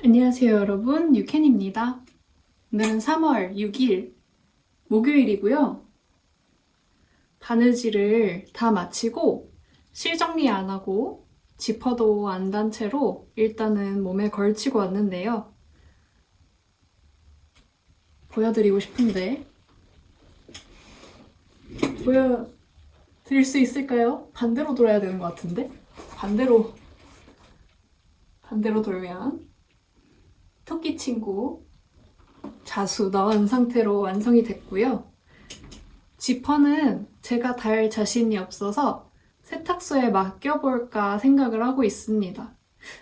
안녕하세요 여러분, 유캔입니다. 오늘은 3월 6일 목요일이고요. 바느질을 다 마치고 실정리 안 하고 지퍼도 안 단 채로 일단은 몸에 걸치고 왔는데요. 보여드리고 싶은데 보여드릴 수 있을까요? 반대로 돌아야 되는 것 같은데? 반대로 돌면 토끼 친구 자수 넣은 상태로 완성이 됐고요. 지퍼는 제가 달 자신이 없어서 세탁소에 맡겨볼까 생각을 하고 있습니다.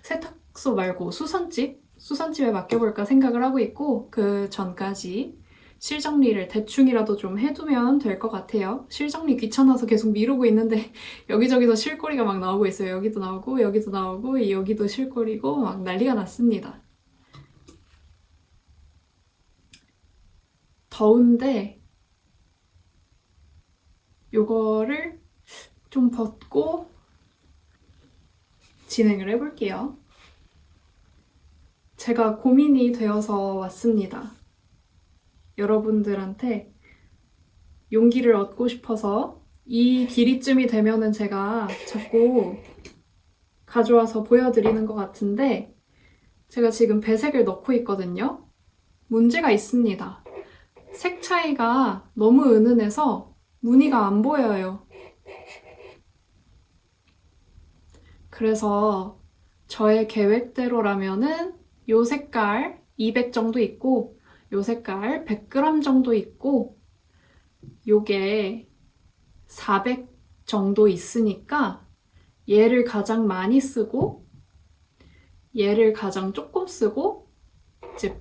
세탁소 말고 수선집에 맡겨볼까 생각을 하고 있고, 그 전까지 실정리를 대충이라도 좀 해두면 될 것 같아요. 실정리 귀찮아서 계속 미루고 있는데 여기저기서 실거리가 막 나오고 있어요. 여기도 나오고 여기도 나오고 여기도 실거리고 막 난리가 났습니다. 더운데 요거를 좀 벗고 진행을 해볼게요. 제가 고민이 되어서 왔습니다. 여러분들한테 용기를 얻고 싶어서 이 길이쯤이 되면은 제가 자꾸 가져와서 보여드리는 것 같은데, 제가 지금 배색을 넣고 있거든요. 문제가 있습니다. 색 차이가 너무 은은해서 무늬가 안 보여요. 그래서 저의 계획대로라면은 요 색깔 200 정도 있고 요 색깔 100g 정도 있고 요게 400 정도 있으니까 얘를 가장 많이 쓰고 얘를 가장 조금 쓰고 이제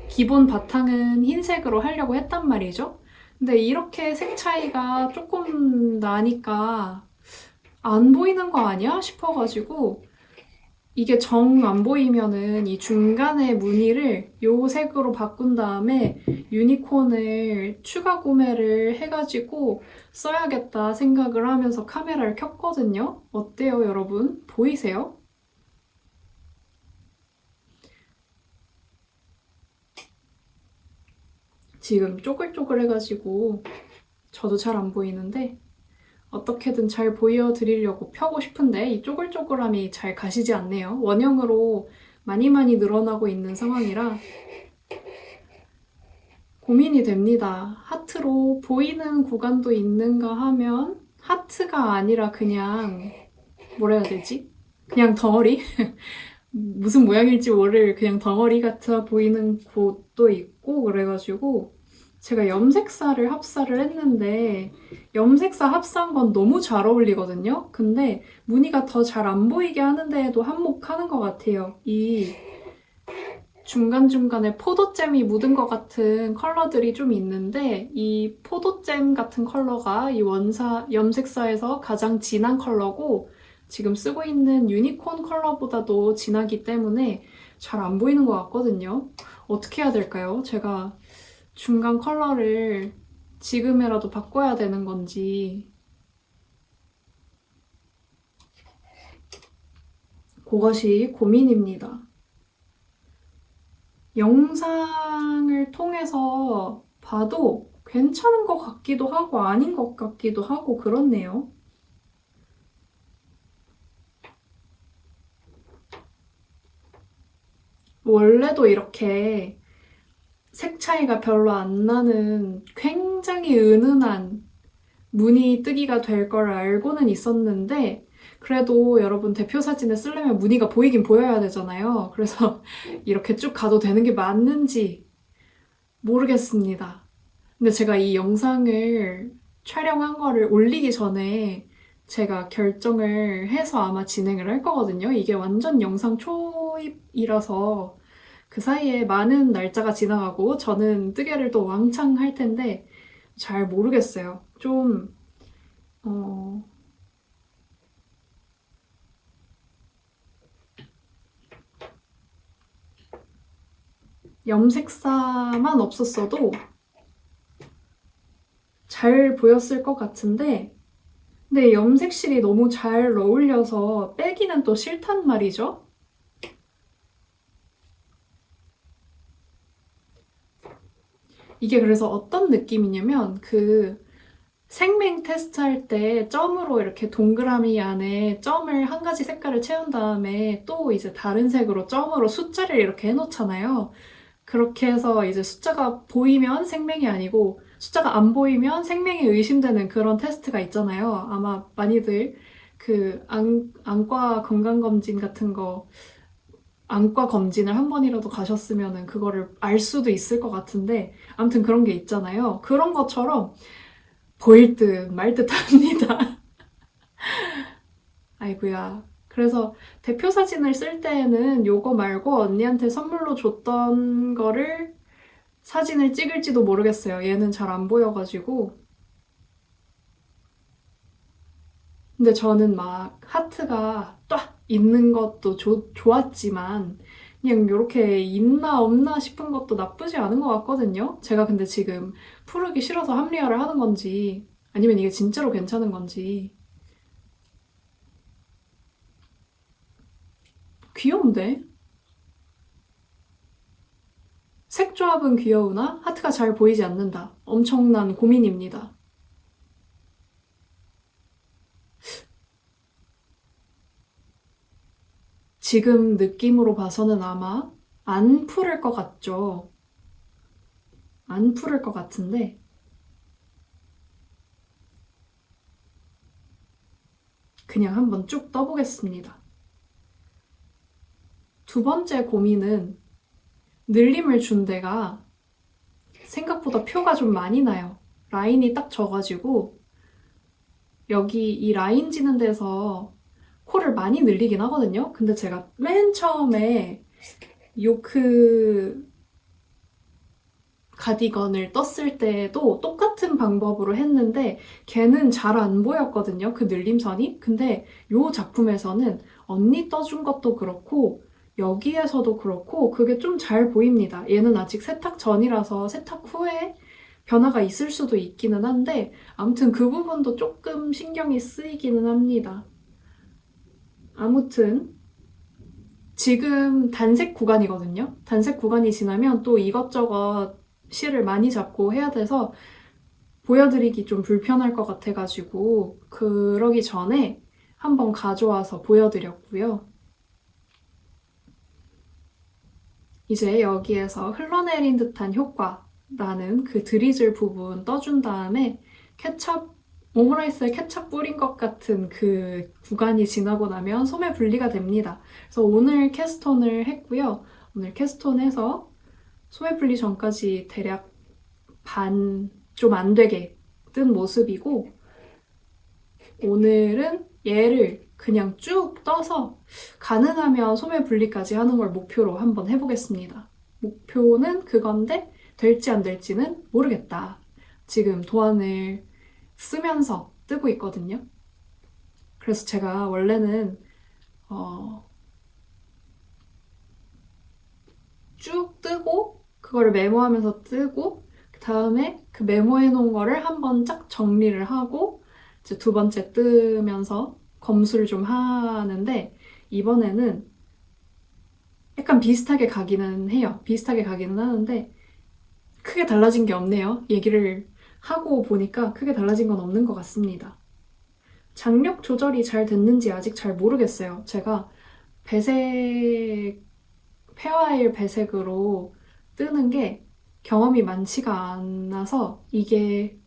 기본 바탕은 흰색으로 하려고 했단 말이죠. 근데 이렇게 색 차이가 조금 나니까 안 보이는 거 아니야? 싶어가지고 이게 정 안 보이면은 이 중간에 무늬를 요 색으로 바꾼 다음에 유니콘을 추가 구매를 해가지고 써야겠다 생각을 하면서 카메라를 켰거든요. 어때요, 여러분? 보이세요? 지금 쪼글쪼글해가지고 저도 잘 안 보이는데 어떻게든 잘 보여드리려고 펴고 싶은데 이 쪼글쪼글함이 잘 가시지 않네요. 원형으로 많이 늘어나고 있는 상황이라 고민이 됩니다. 하트로 보이는 구간도 있는가 하면 하트가 아니라 그냥 뭐라 해야 되지? 그냥 덩어리? 무슨 모양일지 모를 그냥 덩어리 같아 보이는 곳도 있고 그래가지고 제가 염색사를 합사를 했는데 염색사 합사한 건 너무 잘 어울리거든요. 근데 무늬가 더 잘 안 보이게 하는 데에도 한몫하는 것 같아요. 이 중간중간에 포도잼이 묻은 것 같은 컬러들이 좀 있는데 이 포도잼 같은 컬러가 이 염색사에서 가장 진한 컬러고 지금 쓰고 있는 유니콘 컬러보다도 진하기 때문에 잘 안 보이는 것 같거든요. 어떻게 해야 될까요? 제가 중간 컬러를 지금이라도 바꿔야 되는 건지 그것이 고민입니다. 영상을 통해서 봐도 괜찮은 것 같기도 하고 아닌 것 같기도 하고 그렇네요. 원래도 이렇게 색 차이가 별로 안 나는 굉장히 은은한 무늬 뜨기가 될 걸 알고는 있었는데 그래도 여러분 대표 사진을 쓰려면 무늬가 보이긴 보여야 되잖아요. 그래서 이렇게 쭉 가도 되는 게 맞는지 모르겠습니다. 근데 제가 이 영상을 촬영한 거를 올리기 전에 제가 결정을 해서 아마 진행을 할 거거든요. 이게 완전 영상 초입이라서 그 사이에 많은 날짜가 지나가고 저는 뜨개를 또 왕창 할 텐데 잘 모르겠어요. 좀, 어, 염색사만 없었어도 잘 보였을 것 같은데 근데 염색실이 너무 잘 어울려서 빼기는 또 싫단 말이죠. 이게 그래서 어떤 느낌이냐면 그 생맹 테스트 할 때 점으로 이렇게 동그라미 안에 점을 한 가지 색깔을 채운 다음에 또 이제 다른 색으로 점으로 숫자를 이렇게 해놓잖아요. 그렇게 해서 이제 숫자가 보이면 생맹이 아니고 숫자가 안 보이면 생맹이 의심되는 그런 테스트가 있잖아요. 아마 많이들 그 안과 건강검진 같은 거 안과 검진을 한 번이라도 가셨으면은 그거를 알 수도 있을 것 같은데 아무튼 그런 게 있잖아요. 그런 것처럼 보일 듯 말 듯 합니다. 아이고야. 그래서 대표 사진을 쓸 때에는 요거 말고 언니한테 선물로 줬던 거를 사진을 찍을지도 모르겠어요. 얘는 잘 안 보여가지고. 근데 저는 막 하트가 딱 있는 것도 좋았지만 그냥 이렇게 있나 없나 싶은 것도 나쁘지 않은 것 같거든요. 제가 근데 지금 푸르기 싫어서 합리화를 하는 건지 아니면 이게 진짜로 괜찮은 건지. 귀여운데? 색 조합은 귀여우나 하트가 잘 보이지 않는다. 엄청난 고민입니다. 지금 느낌으로 봐서는 아마 안 푸를 것 같죠? 안 푸를 것 같은데 그냥 한번 쭉 떠보겠습니다. 두 번째 고민은 늘림을 준 데가 생각보다 표가 좀 많이 나요. 라인이 딱 져가지고 여기 이 라인 지는 데서 코를 많이 늘리긴 하거든요. 근데 제가 맨 처음에 요크 가디건을 떴을 때도 똑같은 방법으로 했는데 걔는 잘 안 보였거든요. 그 늘림선이. 근데 요 작품에서는 언니 떠준 것도 그렇고 여기에서도 그렇고 그게 좀 잘 보입니다. 얘는 아직 세탁 전이라서 세탁 후에 변화가 있을 수도 있기는 한데 아무튼 그 부분도 조금 신경이 쓰이기는 합니다. 아무튼 지금 단색 구간이거든요. 단색 구간이 지나면 또 이것저것 실을 많이 잡고 해야 돼서 보여드리기 좀 불편할 것 같아가지고 그러기 전에 한번 가져와서 보여드렸고요. 이제 여기에서 흘러내린 듯한 효과라는 그 드리즐 부분 떠준 다음에 케찹, 오므라이스에 케찹 뿌린 것 같은 그 구간이 지나고 나면 소매 분리가 됩니다. 그래서 오늘 캐스톤을 했고요. 오늘 캐스톤해서 소매 분리 전까지 대략 반, 좀 안 되게 뜬 모습이고 오늘은 얘를 그냥 쭉 떠서 가능하면 소매 분리까지 하는 걸 목표로 한번 해보겠습니다. 목표는 그건데 될지 안 될지는 모르겠다. 지금 도안을 쓰면서 뜨고 있거든요. 그래서 제가 원래는 쭉 뜨고 그거를 메모하면서 뜨고 그 다음에 그 메모해 놓은 거를 한번 쫙 정리를 하고 이제 두 번째 뜨면서 검수를 좀 하는데 이번에는 약간 비슷하게 가기는 해요. 비슷하게 가기는 하는데 크게 달라진 게 없네요. 얘기를 하고 보니까 크게 달라진 건 없는 것 같습니다. 장력 조절이 잘 됐는지 아직 잘 모르겠어요. 제가 배색, 페어아일 배색으로 뜨는 게 경험이 많지가 않아서 이게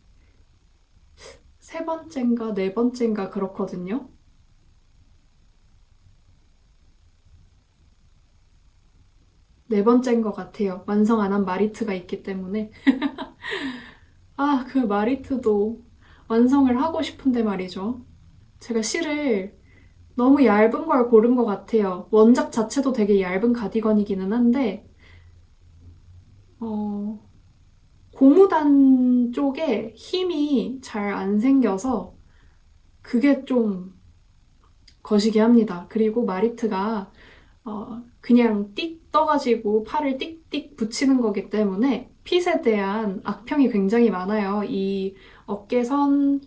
세 번째인가 네 번째인가 그렇거든요. 네 번째인 것 같아요. 완성 안 한 마리트가 있기 때문에. 아, 그 마리트도 완성을 하고 싶은데 말이죠. 제가 실을 너무 얇은 걸 고른 것 같아요. 원작 자체도 되게 얇은 가디건이기는 한데, 어, 고무단 쪽에 힘이 잘 안 생겨서 그게 좀 거시기 합니다. 그리고 마리트가 그냥 띡 떠가지고 팔을 띡띡 붙이는 거기 때문에 핏에 대한 악평이 굉장히 많아요. 이 어깨선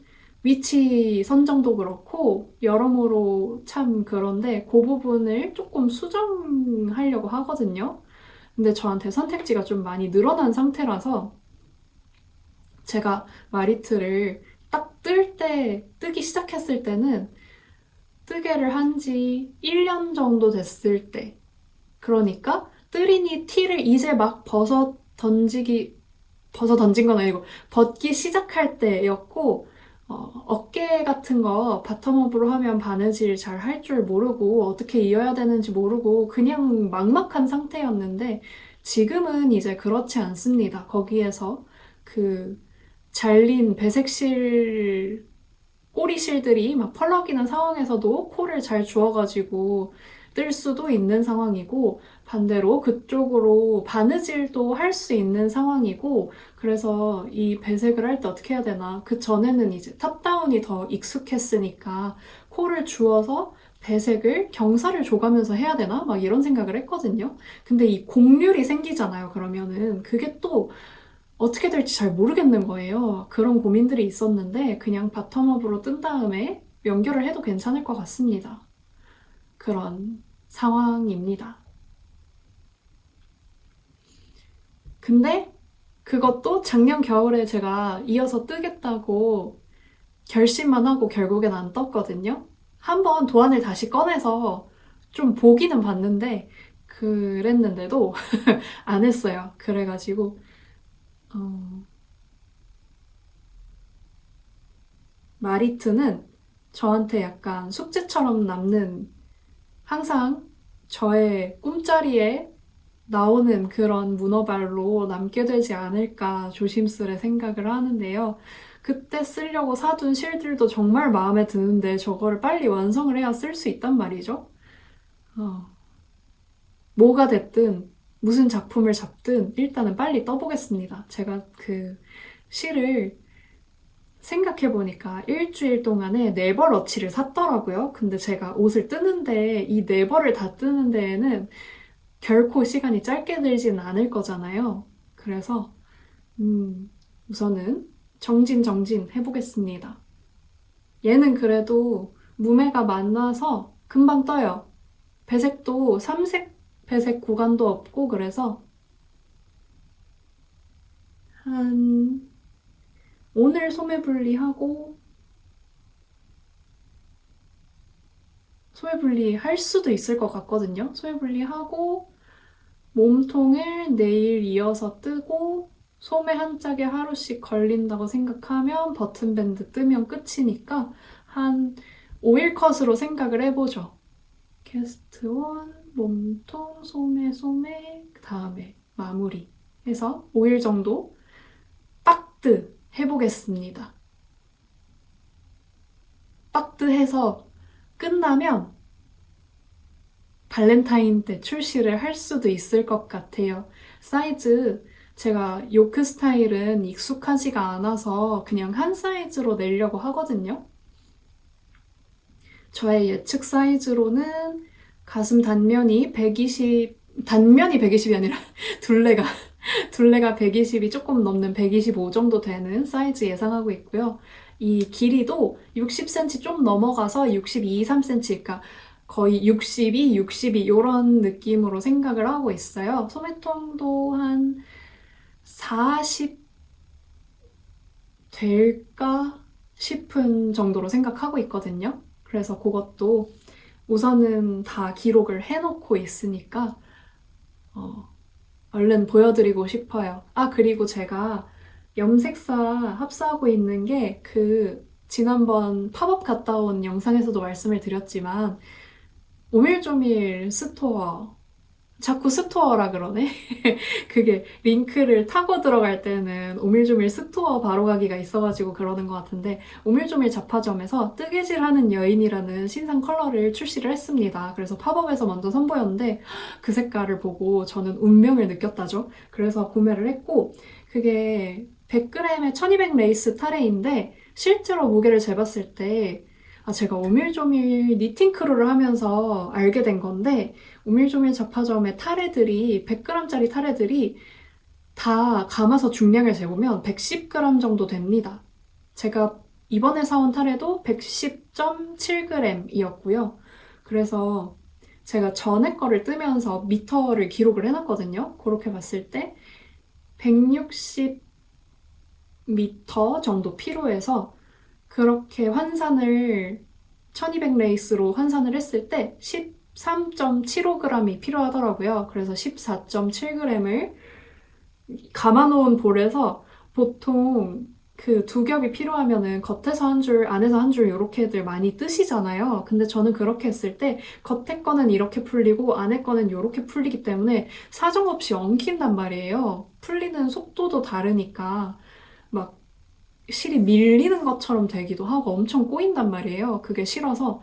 위치 선정도 그렇고 여러모로 참 그런데 그 부분을 조금 수정하려고 하거든요. 근데 저한테 선택지가 좀 많이 늘어난 상태라서 제가 마리트를 딱 뜨기 시작했을 때는 뜨개를 한 지 1년 정도 됐을 때, 그러니까 뜨리니 티를 이제 막 벗어 던진 건 아니고 벗기 시작할 때였고, 어깨 같은 거 바텀업으로 하면 바느질 잘 할 줄 모르고 어떻게 이어야 되는지 모르고 그냥 막막한 상태였는데, 지금은 이제 그렇지 않습니다. 거기에서 그 잘린 배색실 꼬리실들이 막 펄럭이는 상황에서도 코를 잘 주워가지고 뜰 수도 있는 상황이고, 반대로 그쪽으로 바느질도 할 수 있는 상황이고, 그래서 이 배색을 할 때 어떻게 해야 되나. 그 전에는 이제 탑다운이 더 익숙했으니까 코를 주워서 배색을 경사를 줘가면서 해야 되나? 막 이런 생각을 했거든요. 근데 이 곡률이 생기잖아요. 그러면은 그게 또 어떻게 될지 잘 모르겠는 거예요. 그런 고민들이 있었는데 그냥 바텀업으로 뜬 다음에 연결을 해도 괜찮을 것 같습니다. 그런 상황입니다. 근데 그것도 작년 겨울에 제가 이어서 뜨겠다고 결심만 하고 결국엔 안 떴거든요. 한번 도안을 다시 꺼내서 좀 보기는 봤는데 그랬는데도 안 했어요. 그래가지고 어, 마리트는 저한테 약간 숙제처럼 남는, 항상 저의 꿈자리에 나오는 그런 문어발로 남게 되지 않을까 조심스레 생각을 하는데요. 그때 쓰려고 사둔 실들도 정말 마음에 드는데 저거를 빨리 완성을 해야 쓸 수 있단 말이죠. 어, 뭐가 됐든 무슨 작품을 잡든 일단은 빨리 떠보겠습니다. 제가 그 실을 생각해보니까 일주일 동안에 4벌어치를 샀더라고요. 근데 제가 옷을 뜨는데 이 4벌을 다 뜨는 데에는 결코 시간이 짧게 들지는 않을 거잖아요. 그래서 우선은 정진 해보겠습니다. 얘는 그래도 무늬가 많아서 금방 떠요. 배색도 3색 배색 구간도 없고, 그래서 한 오늘 소매 분리하고, 소매 분리할 수도 있을 것 같거든요. 소매 분리하고 몸통을 내일 이어서 뜨고 소매 한 짝에 하루씩 걸린다고 생각하면 버튼밴드 뜨면 끝이니까 한 5일 컷으로 생각을 해보죠. 캐스트 원, 몸통, 소매, 그 다음에 마무리 해서 5일 정도 박드 해보겠습니다. 박드 해서 끝나면 발렌타인 때 출시를 할 수도 있을 것 같아요. 사이즈, 제가 요크 스타일은 익숙하지가 않아서 그냥 한 사이즈로 내려고 하거든요. 저의 예측 사이즈로는 가슴 단면이 120이 아니라 둘레가, 둘레가 120이 조금 넘는 125 정도 되는 사이즈 예상하고 있고요. 이 길이도 60cm 좀 넘어가서 62, 3cm, 그러니까 거의 62 이런 느낌으로 생각을 하고 있어요. 소매통도 한 40 될까 싶은 정도로 생각하고 있거든요. 그래서 그것도 우선은 다 기록을 해놓고 있으니까 어, 얼른 보여드리고 싶어요. 아, 그리고 제가 염색사 합사하고 있는 게 지난번 팝업 갔다 온 영상에서도 말씀을 드렸지만 오밀조밀 스토어, 자꾸 스토어라 그러네? 그게 링크를 타고 들어갈 때는 오밀조밀 스토어 바로 가기가 있어가지고 그러는 것 같은데, 오밀조밀 잡화점에서 뜨개질하는 여인이라는 신상 컬러를 출시를 했습니다. 그래서 팝업에서 먼저 선보였는데 그 색깔을 보고 저는 운명을 느꼈다죠. 그래서 구매를 했고, 그게 100g에 1200 레이스 타레인데 실제로 무게를 재봤을 때, 제가 오밀조밀 니팅 크루를 하면서 알게 된 건데, 오밀조밀 잡화점의 타레들이 100g짜리 타레들이 다 감아서 중량을 재보면 110g 정도 됩니다. 제가 이번에 사온 타레도 110.7g이었고요. 그래서 제가 전에 거를 뜨면서 미터를 기록을 해놨거든요. 그렇게 봤을 때 160 미터 정도 필요해서 그렇게 환산을 1200 레이스로 환산을 했을 때 13.75g이 필요하더라고요. 그래서 14.7g을 감아놓은 볼에서 보통 그 두 겹이 필요하면은 겉에서 한 줄, 안에서 한 줄 이렇게들 많이 뜨시잖아요. 근데 저는 그렇게 했을 때 겉에 거는 이렇게 풀리고 안에 거는 이렇게 풀리기 때문에 사정없이 엉킨단 말이에요. 풀리는 속도도 다르니까 막 실이 밀리는 것처럼 되기도 하고 엄청 꼬인단 말이에요. 그게 싫어서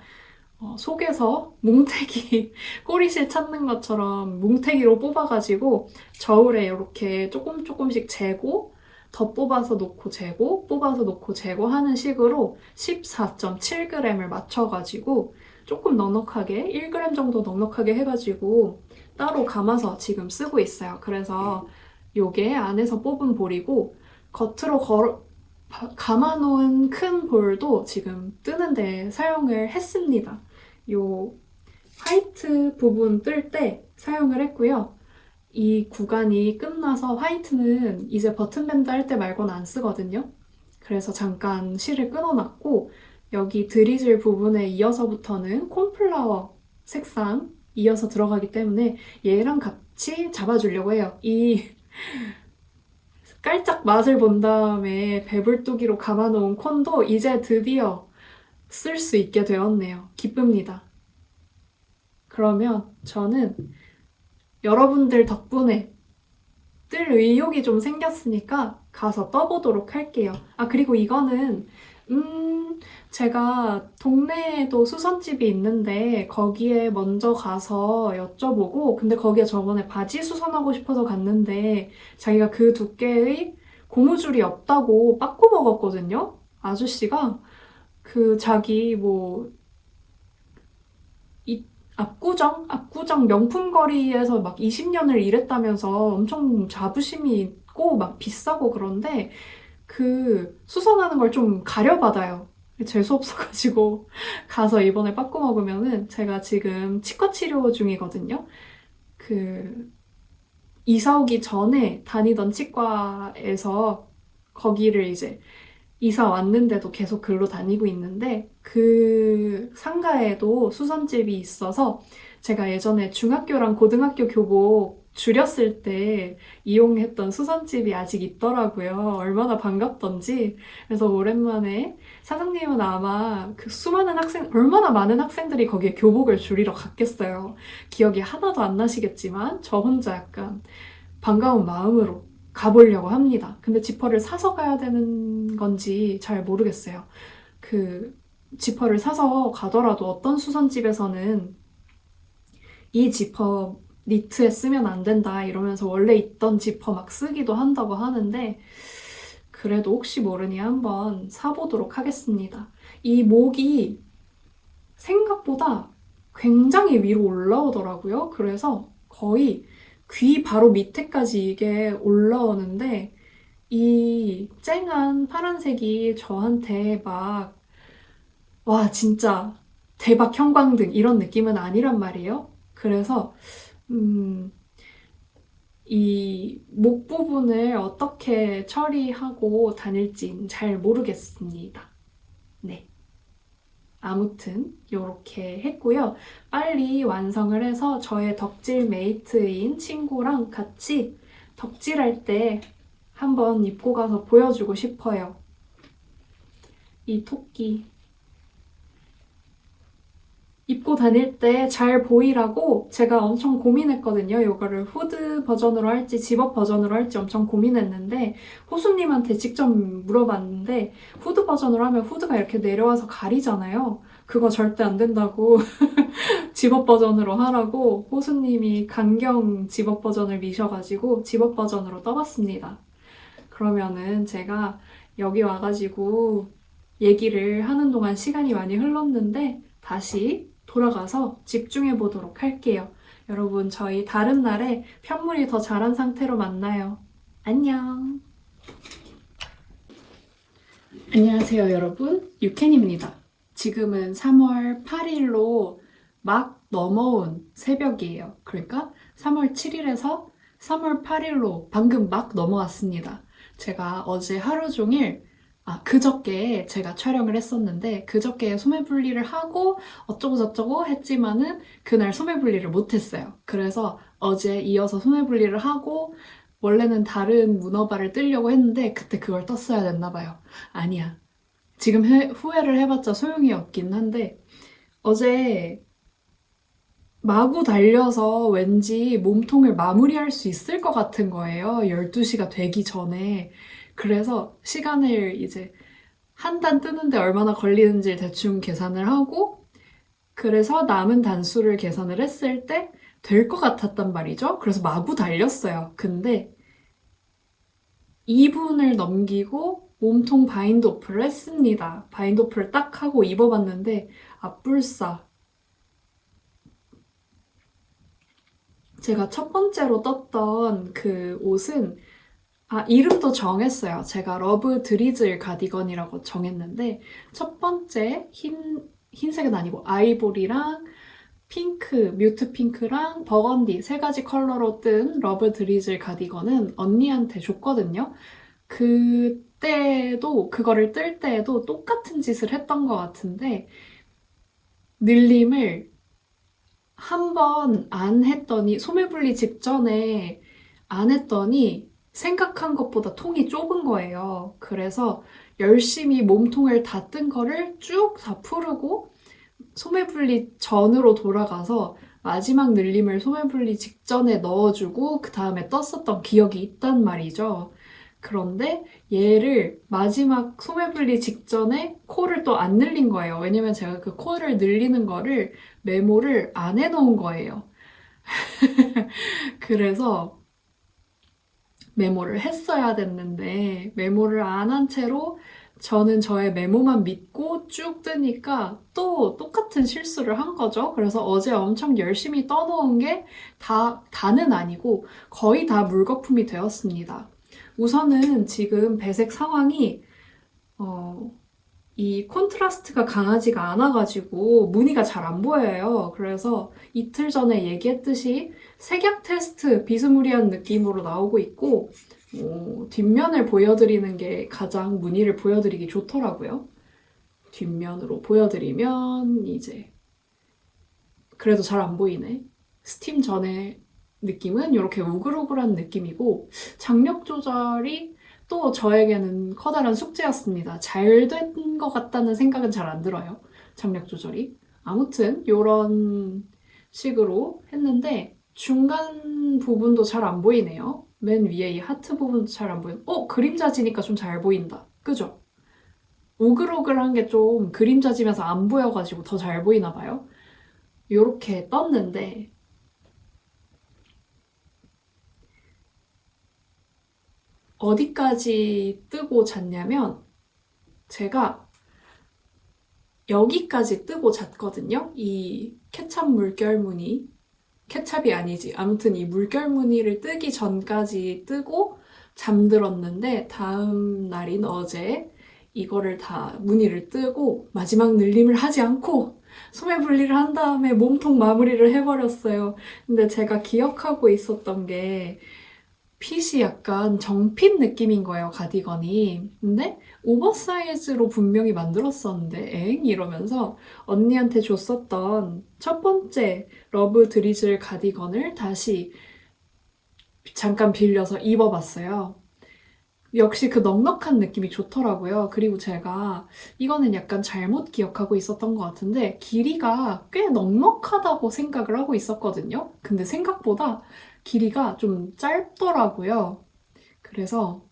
속에서 뭉태기, 꼬리실 찾는 것처럼 뭉태기로 뽑아가지고 저울에 이렇게 조금 조금씩 재고 더 뽑아서 놓고 재고 뽑아서 놓고 재고 하는 식으로 14.7g을 맞춰가지고 조금 넉넉하게 1g 정도 넉넉하게 해가지고 따로 감아서 지금 쓰고 있어요. 그래서 요게 안에서 뽑은 볼이고 겉으로 감아놓은 큰 볼도 지금 뜨는데 사용을 했습니다. 요 화이트 부분 뜰 때 사용을 했고요. 이 구간이 끝나서 화이트는 이제 버튼밴드 할 때 말고는 안 쓰거든요. 그래서 잠깐 실을 끊어놨고 여기 드리즐 부분에 이어서부터는 콘플라워 색상 이어서 들어가기 때문에 얘랑 같이 잡아주려고 해요. 이 깔짝 맛을 본 다음에 배불뚝이로 감아놓은 콘도 이제 드디어 쓸 수 있게 되었네요. 기쁩니다. 그러면 저는 여러분들 덕분에 뜰 의욕이 좀 생겼으니까 가서 떠보도록 할게요. 아, 그리고 이거는 제가 동네에도 수선집이 있는데 거기에 먼저 가서 여쭤보고 근데 거기에 저번에 바지 수선하고 싶어서 갔는데 자기가 그 두께의 고무줄이 없다고 빠꾸 먹었거든요. 아저씨가 그 자기 뭐 이 압구정 명품 거리에서 막 20년을 일했다면서 엄청 자부심이 있고 막 비싸고 그런데 그 수선하는 걸 좀 가려받아요. 재수 없어가지고 가서 이번에 빠꾸 먹으면은 제가 지금 치과 치료 중이거든요. 그 이사 오기 전에 다니던 치과에서 거기를 이제 이사 왔는데도 계속 글로 다니고 있는데 그 상가에도 수선집이 있어서 제가 예전에 중학교랑 고등학교 교복 줄였을 때 이용했던 수선집이 아직 있더라고요. 얼마나 반갑던지. 그래서 오랜만에 사장님은 아마 그 수많은 얼마나 많은 학생들이 거기에 교복을 줄이러 갔겠어요. 기억이 하나도 안 나시겠지만 저 혼자 약간 반가운 마음으로 가보려고 합니다. 근데 지퍼를 사서 가야 되는 건지 잘 모르겠어요. 그 지퍼를 사서 가더라도 어떤 수선집에서는 이 지퍼 니트에 쓰면 안 된다 이러면서 원래 있던 지퍼 막 쓰기도 한다고 하는데 그래도 혹시 모르니 한번 사보도록 하겠습니다. 이 목이 생각보다 굉장히 위로 올라오더라고요. 그래서 거의 귀 바로 밑에까지 이게 올라오는데 이 쨍한 파란색이 저한테 막 와 진짜 대박 형광등 이런 느낌은 아니란 말이에요. 그래서 이 목 부분을 어떻게 처리하고 다닐진 잘 모르겠습니다. 네. 아무튼 이렇게 했고요. 빨리 완성을 해서 저의 덕질 메이트인 친구랑 같이 덕질할 때 한번 입고 가서 보여주고 싶어요. 이 토끼. 입고 다닐 때 잘 보이라고 제가 엄청 고민했거든요. 이거를 후드 버전으로 할지 집업 버전으로 할지 엄청 고민했는데 호수님한테 직접 물어봤는데 후드 버전으로 하면 후드가 이렇게 내려와서 가리잖아요. 그거 절대 안 된다고 집업 버전으로 하라고 호수님이 강경 집업 버전을 미셔가지고 집업 버전으로 떠봤습니다. 그러면은 제가 여기 와가지고 얘기를 하는 동안 시간이 많이 흘렀는데 다시 돌아가서 집중해 보도록 할게요. 여러분, 저희 다른 날에 편물이 더 자란 상태로 만나요. 안녕! 안녕하세요, 여러분. 유캔입니다. 지금은 3월 8일로 막 넘어온 새벽이에요. 그러니까 3월 7일에서 3월 8일로 방금 막 넘어왔습니다. 제가 어제 하루 종일, 그저께 제가 촬영을 했었는데, 그저께 소매 분리를 하고 어쩌고 저쩌고 했지만은 그날 소매 분리를 못했어요. 그래서 어제 이어서 소매 분리를 하고, 원래는 다른 문어발을 뜨려고 했는데, 그때 그걸 떴어야 됐나 봐요. 아니야. 지금 후회를 해봤자 소용이 없긴 한데, 어제 마구 달려서 왠지 몸통을 마무리할 수 있을 것 같은 거예요. 12시가 되기 전에. 그래서 시간을 이제 한 단 뜨는데 얼마나 걸리는지 대충 계산을 하고, 그래서 남은 단수를 계산을 했을 때 될 것 같았단 말이죠. 그래서 마구 달렸어요. 근데 2분을 넘기고 몸통 바인드 오프를 했습니다. 바인드 오프를 딱 하고 입어봤는데, 뿔싸. 제가 첫 번째로 떴던 그 옷은 이름도 정했어요. 제가 러브 드리즐 가디건이라고 정했는데 첫 번째 흰색은 아니고 아이보리랑 핑크, 뮤트 핑크랑 버건디 세 가지 컬러로 뜬 러브 드리즐 가디건은 언니한테 줬거든요. 그거를 뜰 때에도 똑같은 짓을 했던 것 같은데 늘림을 한 번 안 했더니 소매 분리 직전에 안 했더니 생각한 것보다 통이 좁은 거예요. 그래서 열심히 몸통을 다 뜬 거를 쭉 다 풀고 소매 분리 전으로 돌아가서 마지막 늘림을 소매 분리 직전에 넣어주고 그 다음에 떴었던 기억이 있단 말이죠. 그런데 얘를 마지막 소매 분리 직전에 코를 또 안 늘린 거예요. 왜냐면 제가 그 코를 늘리는 거를 메모를 안 해놓은 거예요. 그래서 메모를 했어야 됐는데 메모를 안 한 채로 저는 저의 메모만 믿고 쭉 뜨니까 또 똑같은 실수를 한 거죠. 그래서 어제 엄청 열심히 떠놓은 게 다는 아니고 거의 다 물거품이 되었습니다. 우선은 지금 배색 상황이 이 콘트라스트가 강하지가 않아가지고 무늬가 잘 안 보여요. 그래서 이틀 전에 얘기했듯이 색약 테스트 비스무리한 느낌으로 나오고 있고 뒷면을 보여드리는 게 가장 무늬를 보여드리기 좋더라고요. 뒷면으로 보여드리면 이제 그래도 잘 안 보이네. 스팀 전의 느낌은 이렇게 우글우글한 느낌이고 장력 조절이 또 저에게는 커다란 숙제였습니다. 잘 된 것 같다는 생각은 잘 안 들어요. 장력 조절이. 아무튼 이런 식으로 했는데 중간 부분도 잘 안 보이네요. 맨 위에 이 하트 부분도 잘 안 보이고 그림자지니까 좀 잘 보인다. 그죠? 우글우글한 게 좀 그림자지면서 안 보여가지고 더 잘 보이나 봐요. 이렇게 떴는데 어디까지 뜨고 잤냐면 제가 여기까지 뜨고 잤거든요. 이 케찹 물결 무늬. 케찹이 아니지. 아무튼 이 물결 무늬를 뜨기 전까지 뜨고 잠들었는데 다음 날인 어제 이거를 다 무늬를 뜨고 마지막 늘림을 하지 않고 소매 분리를 한 다음에 몸통 마무리를 해버렸어요. 근데 제가 기억하고 있었던 게 핏이 약간 정핏 느낌인 거예요, 가디건이. 근데 오버사이즈로 분명히 만들었었는데 엥? 이러면서 언니한테 줬었던 첫 번째 러브 드리즐 가디건을 다시 잠깐 빌려서 입어봤어요. 역시 그 넉넉한 느낌이 좋더라고요. 그리고 제가 이거는 약간 잘못 기억하고 있었던 것 같은데 길이가 꽤 넉넉하다고 생각을 하고 있었거든요. 근데 생각보다 길이가 좀 짧더라고요. 그래서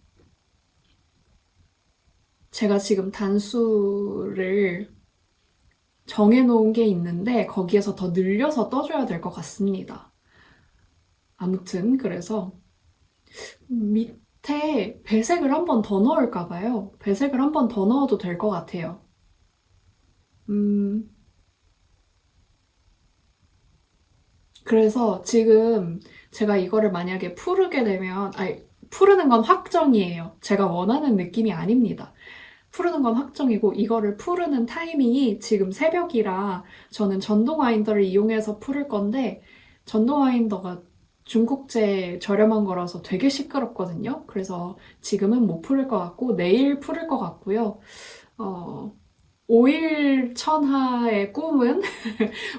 제가 지금 단수를 정해놓은 게 있는데 거기에서 더 늘려서 떠줘야 될 것 같습니다. 아무튼 그래서 밑에 배색을 한 번 더 넣을까 봐요. 배색을 한 번 더 넣어도 될 것 같아요. 그래서 지금 제가 이거를 만약에 푸르게 되면, 푸르는 건 확정이에요. 제가 원하는 느낌이 아닙니다. 푸르는 건 확정이고, 이거를 푸르는 타이밍이 지금 새벽이라 저는 전동 와인더를 이용해서 풀을 건데, 전동 와인더가 중국제 저렴한 거라서 되게 시끄럽거든요. 그래서 지금은 못 풀을 것 같고 내일 풀을 것 같고요. 5일 천하의 꿈은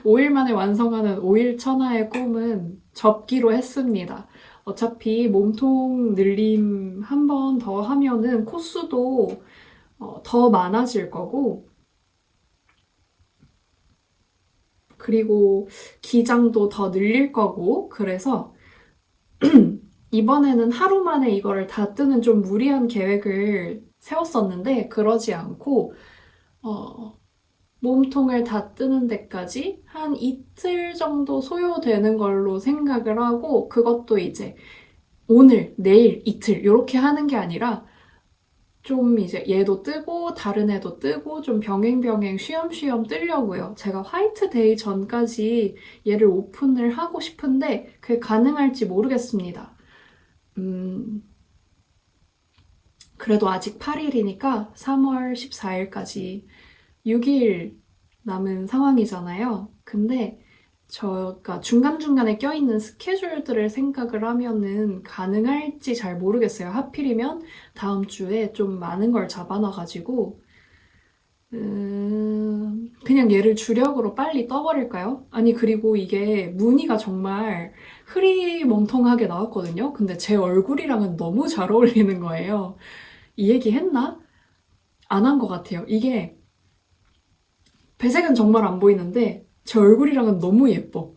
5일 만에 완성하는 5일 천하의 꿈은 접기로 했습니다. 어차피 몸통 늘림 한 번 더 하면은 코수도 더 많아질 거고, 그리고 기장도 더 늘릴 거고, 그래서 이번에는 하루 만에 이거를 다 뜨는 좀 무리한 계획을 세웠었는데, 그러지 않고, 몸통을 다 뜨는 데까지 한 이틀 정도 소요되는 걸로 생각을 하고, 그것도 이제 오늘, 내일, 이틀, 이렇게 하는 게 아니라, 좀 이제 얘도 뜨고 다른 애도 뜨고 좀 병행병행 쉬엄쉬엄 뜨려고요. 제가 화이트데이 전까지 얘를 오픈을 하고 싶은데 그게 가능할지 모르겠습니다. 그래도 아직 8일이니까 3월 14일까지 6일 남은 상황이잖아요. 근데 저가 중간중간에 껴있는 스케줄들을 생각을 하면은 가능할지 잘 모르겠어요. 하필이면 다음 주에 좀 많은 걸 잡아놔가지고 그냥 얘를 주력으로 빨리 떠버릴까요? 아니, 그리고 이게 무늬가 정말 흐리멍텅하게 나왔거든요. 근데 제 얼굴이랑은 너무 잘 어울리는 거예요. 이 얘기 했나? 안 한 것 같아요. 이게 배색은 정말 안 보이는데 제 얼굴이랑은 너무 예뻐.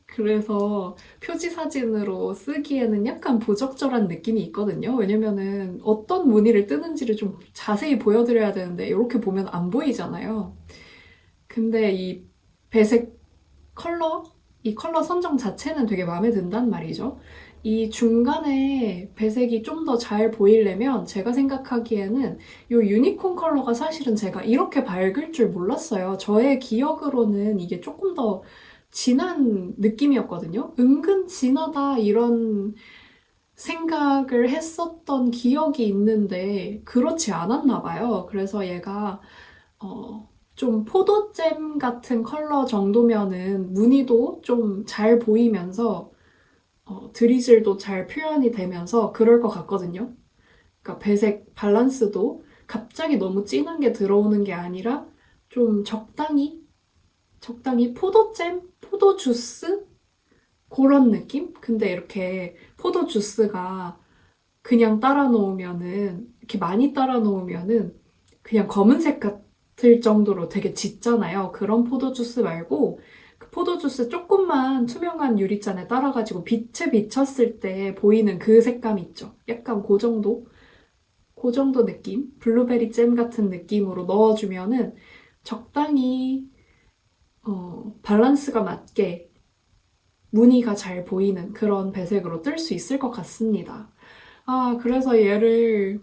그래서 표지 사진으로 쓰기에는 약간 부적절한 느낌이 있거든요. 왜냐면은 어떤 무늬를 뜨는지를 좀 자세히 보여드려야 되는데 이렇게 보면 안 보이잖아요. 근데 이 배색 컬러, 이 컬러 선정 자체는 되게 마음에 든단 말이죠. 이 중간에 배색이 좀 더 잘 보이려면 제가 생각하기에는 이 유니콘 컬러가 사실은 제가 이렇게 밝을 줄 몰랐어요. 저의 기억으로는 이게 조금 더 진한 느낌이었거든요. 은근 진하다 이런 생각을 했었던 기억이 있는데 그렇지 않았나 봐요. 그래서 얘가 좀 포도잼 같은 컬러 정도면은 무늬도 좀 잘 보이면서 드리즐도 잘 표현이 되면서 그럴 것 같거든요. 그러니까 배색 밸런스도 갑자기 너무 진한 게 들어오는 게 아니라 좀 적당히 포도잼? 포도주스? 그런 느낌? 근데 이렇게 포도주스가 그냥 따라 놓으면은, 이렇게 많이 따라 놓으면은 그냥 검은색 같을 정도로 되게 짙잖아요. 그런 포도주스 말고 그 포도주스 조금만 투명한 유리잔에 따라가지고 빛에 비쳤을 때 보이는 그 색감 있죠. 약간 그 정도? 그 정도 느낌? 블루베리 잼 같은 느낌으로 넣어주면은 적당히 밸런스가 맞게 무늬가 잘 보이는 그런 배색으로 뜰 수 있을 것 같습니다. 아, 그래서 얘를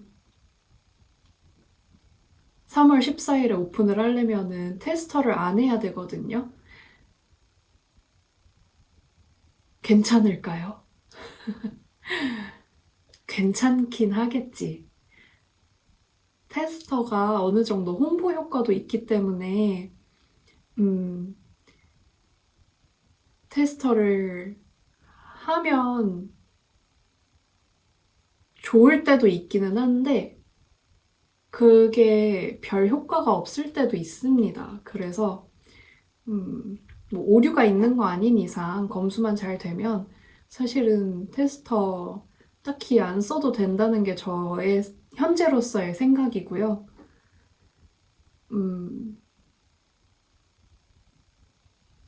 3월 14일에 오픈을 하려면은 테스터를 안 해야 되거든요. 괜찮을까요? 괜찮긴 하겠지. 테스터가 어느 정도 홍보 효과도 있기 때문에, 음, 테스터를 하면 좋을 때도 있기는 한데, 그게 별 효과가 없을 때도 있습니다. 그래서, 뭐 오류가 있는 거 아닌 이상 검수만 잘 되면 사실은 테스터 딱히 안 써도 된다는 게 저의 현재로서의 생각이고요. 음,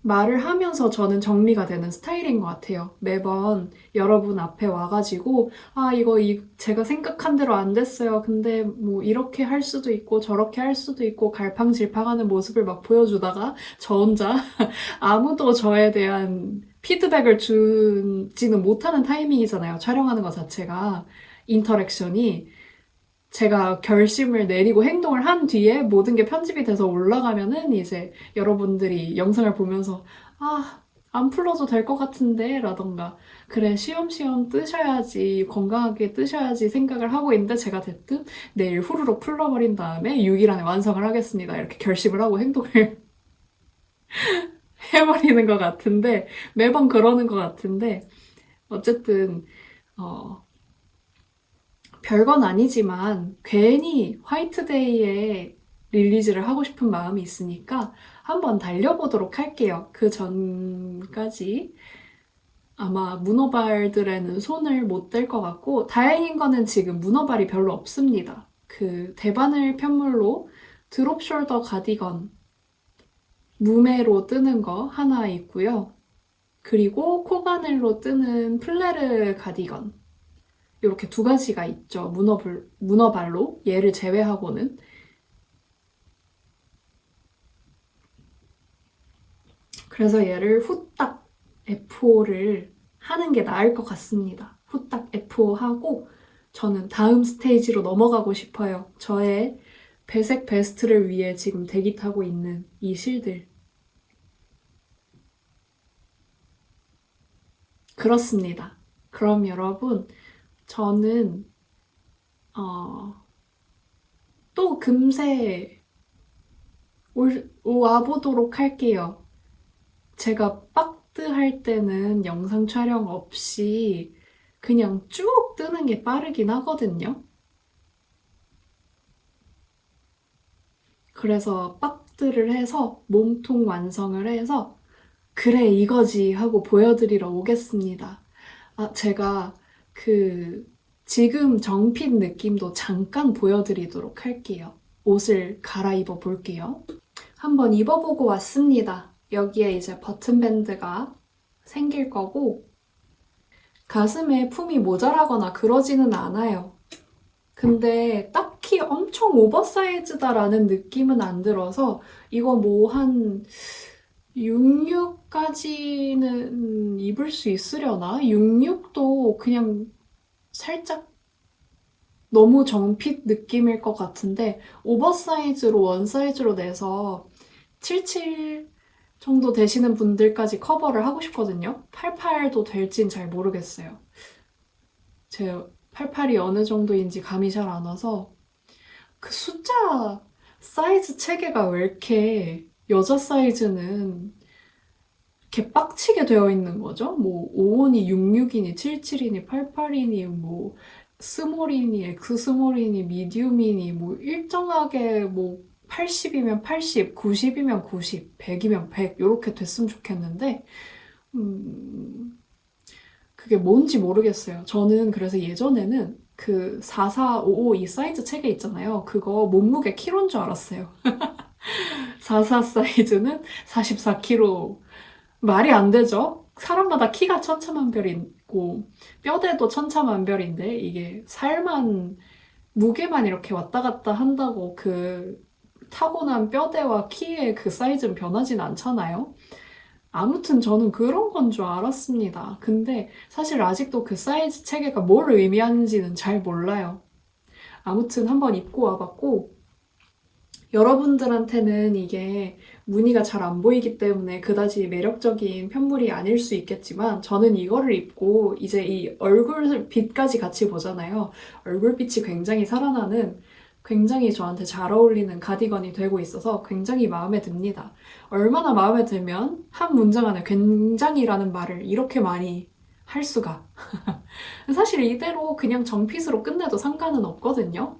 말을 하면서 저는 정리가 되는 스타일인 것 같아요. 매번 여러분 앞에 와가지고, 아, 이거 제가 생각한 대로 안 됐어요. 근데 뭐 이렇게 할 수도 있고 저렇게 할 수도 있고 갈팡질팡하는 모습을 막 보여주다가 저 혼자 아무도 저에 대한 피드백을 주지는 못하는 타이밍이잖아요. 촬영하는 것 자체가. 인터랙션이. 제가 결심을 내리고 행동을 한 뒤에 모든 게 편집이 돼서 올라가면은 이제 여러분들이 영상을 보면서 아, 안 풀러도 될 것 같은데 라던가 그래 쉬엄쉬엄 뜨셔야지 건강하게 뜨셔야지 생각을 하고 있는데 제가 대뜸 내일 후루룩 풀러버린 다음에 6일 안에 완성을 하겠습니다 이렇게 결심을 하고 행동을 해버리는 것 같은데, 매번 그러는 것 같은데, 어쨌든, 어, 별건 아니지만, 괜히 화이트데이에 릴리즈를 하고 싶은 마음이 있으니까, 한번 달려보도록 할게요. 그 전까지. 아마 문어발들에는 손을 못 댈 것 같고, 다행인 거는 지금 문어발이 별로 없습니다. 그 대바늘 편물로 드롭 숄더 가디건, 무매로 뜨는 거 하나 있고요. 그리고 코바늘로 뜨는 플레르 가디건. 이렇게 두 가지가 있죠. 문어발로. 얘를 제외하고는. 그래서 얘를 후딱 F5를 하는 게 나을 것 같습니다. 후딱 F5 하고 저는 다음 스테이지로 넘어가고 싶어요. 저의 배색 베스트를 위해 지금 대기 타고 있는 이 실들. 그렇습니다. 그럼 여러분, 저는 또 금세 와보도록 할게요. 제가 박드 할 때는 영상 촬영 없이 그냥 쭉 뜨는 게 빠르긴 하거든요. 그래서 박드를 해서 몸통 완성을 해서 그래 이거지 하고 보여드리러 오겠습니다. 아, 제가 그 지금 정핏 느낌도 잠깐 보여드리도록 할게요. 옷을 갈아입어 볼게요. 한번 입어보고 왔습니다. 여기에 이제 버튼밴드가 생길 거고 가슴에 품이 모자라거나 그러지는 않아요. 근데 딱히 엄청 오버사이즈다라는 느낌은 안 들어서 이거 뭐 한 66까지는 입을 수 있으려나? 66도 그냥 살짝 너무 정핏 느낌일 것 같은데 오버사이즈로 원사이즈로 내서 77 정도 되시는 분들까지 커버를 하고 싶거든요. 88도 될진 잘 모르겠어요. 제 88이 어느 정도인지 감이 잘 안 와서 그 숫자 사이즈 체계가 왜 이렇게 여자 사이즈는 이렇게 빡치게 되어 있는 거죠? 뭐 55이 66이니 77이니 88이니 뭐 스몰이니 엑스스몰이니 미디움이니 뭐 일정하게 뭐 80이면 80, 90이면 90, 100이면 100 이렇게 됐으면 좋겠는데 그게 뭔지 모르겠어요. 저는 그래서 예전에는 그 4455 이 사이즈 체계 있잖아요. 그거 몸무게 키로인 줄 알았어요. 44 사이즈는 44kg. 말이 안 되죠? 사람마다 키가 천차만별이고 뼈대도 천차만별인데 이게 살만 무게만 이렇게 왔다 갔다 한다고 그 타고난 뼈대와 키의 그 사이즈는 변하진 않잖아요. 아무튼 저는 그런 건 줄 알았습니다. 근데 사실 아직도 그 사이즈 체계가 뭘 의미하는지는 잘 몰라요. 아무튼 한번 입고 와봤고 여러분들한테는 이게 무늬가 잘 안 보이기 때문에 그다지 매력적인 편물이 아닐 수 있겠지만 저는 이거를 입고 이제 이 얼굴빛까지 같이 보잖아요. 얼굴빛이 굉장히 살아나는 굉장히 저한테 잘 어울리는 가디건이 되고 있어서 굉장히 마음에 듭니다. 얼마나 마음에 들면 한 문장 안에 굉장히라는 말을 이렇게 많이 할 수가. 사실 이대로 그냥 정핏으로 끝내도 상관은 없거든요.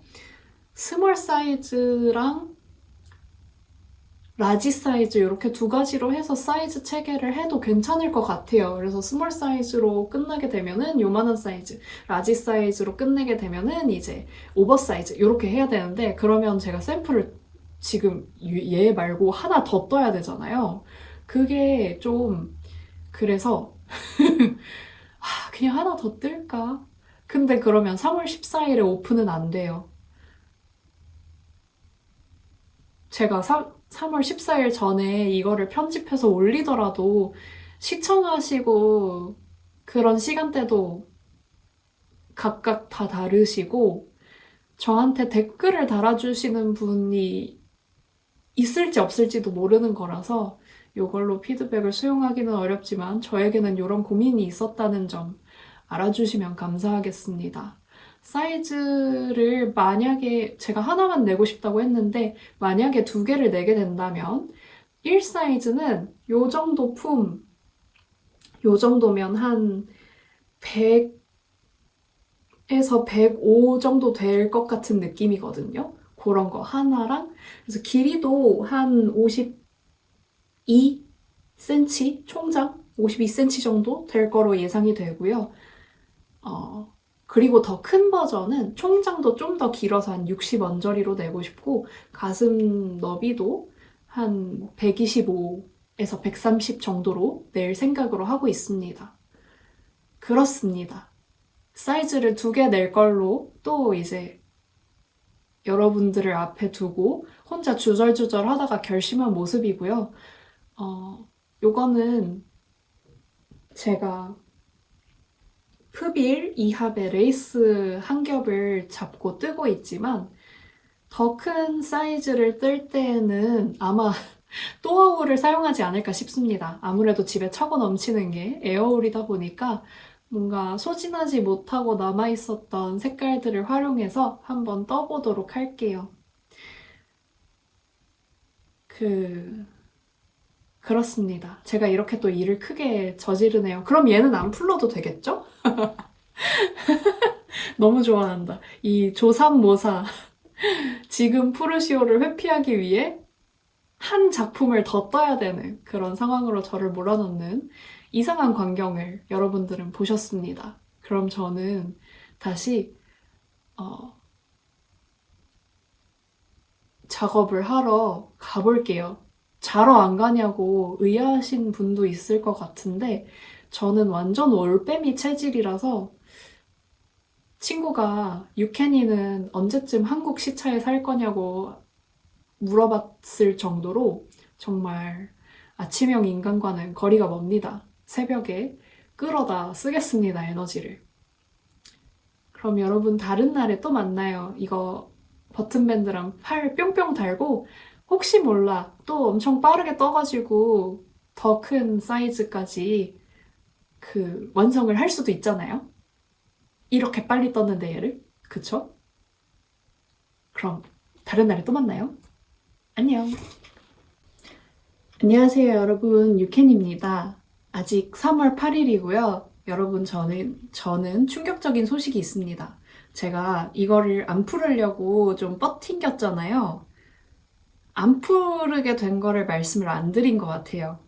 스몰 사이즈랑 라지 사이즈 이렇게 두 가지로 해서 사이즈 체계를 해도 괜찮을 것 같아요. 그래서 스몰 사이즈로 끝나게 되면은 요만한 사이즈, 라지 사이즈로 끝내게 되면은 이제 오버 사이즈 이렇게 해야 되는데 그러면 제가 샘플을 지금 얘 말고 하나 더 떠야 되잖아요. 그게 좀 그래서 그냥 하나 더 뜰까? 근데 그러면 3월 14일에 오픈은 안 돼요. 제가 3월 14일 전에 이거를 편집해서 올리더라도 시청하시고 그런 시간대도 각각 다 다르시고 저한테 댓글을 달아주시는 분이 있을지 없을지도 모르는 거라서 이걸로 피드백을 수용하기는 어렵지만 저에게는 이런 고민이 있었다는 점 알아주시면 감사하겠습니다. 사이즈를 만약에 제가 하나만 내고 싶다고 했는데 만약에 두 개를 내게 된다면 1 사이즈는 요 정도 요 정도면 한 100에서 105 정도 될 것 같은 느낌이거든요. 그런 거 하나랑, 그래서 길이도 한 52cm, 총장 52cm 정도 될 거로 예상이 되고요. 그리고 더 큰 버전은 총장도 좀 더 길어서 한 60 언저리로 내고 싶고, 가슴 너비도 한 125에서 130 정도로 낼 생각으로 하고 있습니다. 그렇습니다. 사이즈를 2개 낼 걸로 또 이제 여러분들을 앞에 두고 혼자 주절주절 하다가 결심한 모습이고요. 요거는 제가 흡일 2합에 레이스 한 겹을 잡고 뜨고 있지만, 더 큰 사이즈를 뜰 때에는 아마 또어울을 사용하지 않을까 싶습니다. 아무래도 집에 차고 넘치는 게 에어울이다 보니까 뭔가 소진하지 못하고 남아있었던 색깔들을 활용해서 한번 떠보도록 할게요. 그렇습니다. 제가 이렇게 또 일을 크게 저지르네요. 그럼 얘는 안 풀러도 되겠죠? 너무 좋아한다. 이 조삼모사. 지금 푸르시오를 회피하기 위해 한 작품을 더 떠야 되는 그런 상황으로 저를 몰아넣는 이상한 광경을 여러분들은 보셨습니다. 그럼 저는 다시 작업을 하러 가볼게요. 자러 안 가냐고 의아하신 분도 있을 것 같은데, 저는 완전 올빼미 체질이라서, 친구가 유캐니는 언제쯤 한국 시차에 살 거냐고 물어봤을 정도로 정말 아침형 인간과는 거리가 멉니다. 새벽에 끌어다 쓰겠습니다, 에너지를. 그럼 여러분 다른 날에 또 만나요. 이거 버튼밴드랑 팔 뿅뿅 달고, 혹시 몰라 또 엄청 빠르게 떠가지고 더 큰 사이즈까지 완성을 할 수도 있잖아요. 이렇게 빨리 떴는데 얘를. 그쵸? 그럼 다른 날에 또 만나요. 안녕. 안녕하세요, 여러분. 유캔입니다. 아직 3월 8일이고요. 여러분, 저는 충격적인 소식이 있습니다. 제가 이거를 안 풀으려고 좀 뻗팅겼잖아요. 안 풀게 된 거를 말씀을 안 드린 것 같아요.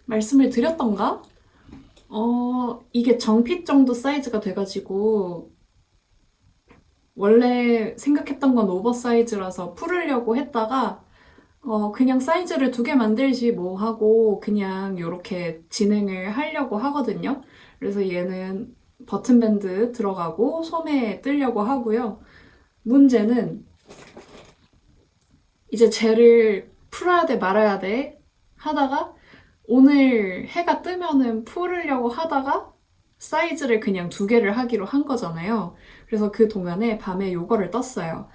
말씀을 드렸던가? 이게 정핏 정도 사이즈가 돼가지고, 원래 생각했던 건 오버사이즈라서 풀으려고 했다가, 그냥 사이즈를 2개 만들지 뭐 하고, 그냥 이렇게 진행을 하려고 하거든요. 그래서 얘는 버튼밴드 들어가고, 소매 뜨려고 하고요. 문제는 이제 쟤를 풀어야 돼 말아야 돼 하다가, 오늘 해가 뜨면은 풀으려고 하다가 사이즈를 그냥 2개를 하기로 한 거잖아요. 그래서 그 동안에 밤에 요거를 떴어요.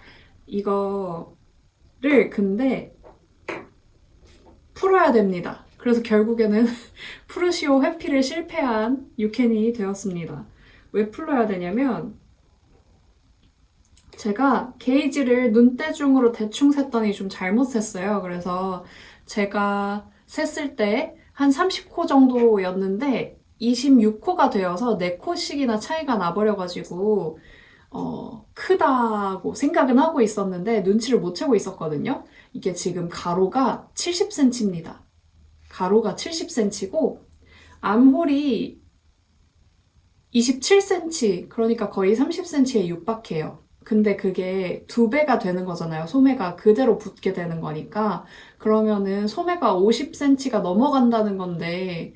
이거를 근데 풀어야 됩니다. 그래서 결국에는 푸르시오 회피를 실패한 유캔이 되었습니다. 왜 풀어야 되냐면, 제가 게이지를 눈대중으로 대충 셌더니 좀 잘못 셌어요. 그래서 제가 셌을 때 한 30코 정도였는데 26코가 되어서 4코씩이나 차이가 나버려가지고 크다고 생각은 하고 있었는데 눈치를 못 채고 있었거든요. 이게 지금 가로가 70cm입니다. 가로가 70cm고 암홀이 27cm, 그러니까 거의 30cm에 육박해요. 근데 그게 2배가 되는 거잖아요. 소매가 그대로 붙게 되는 거니까. 그러면은 소매가 50cm가 넘어간다는 건데,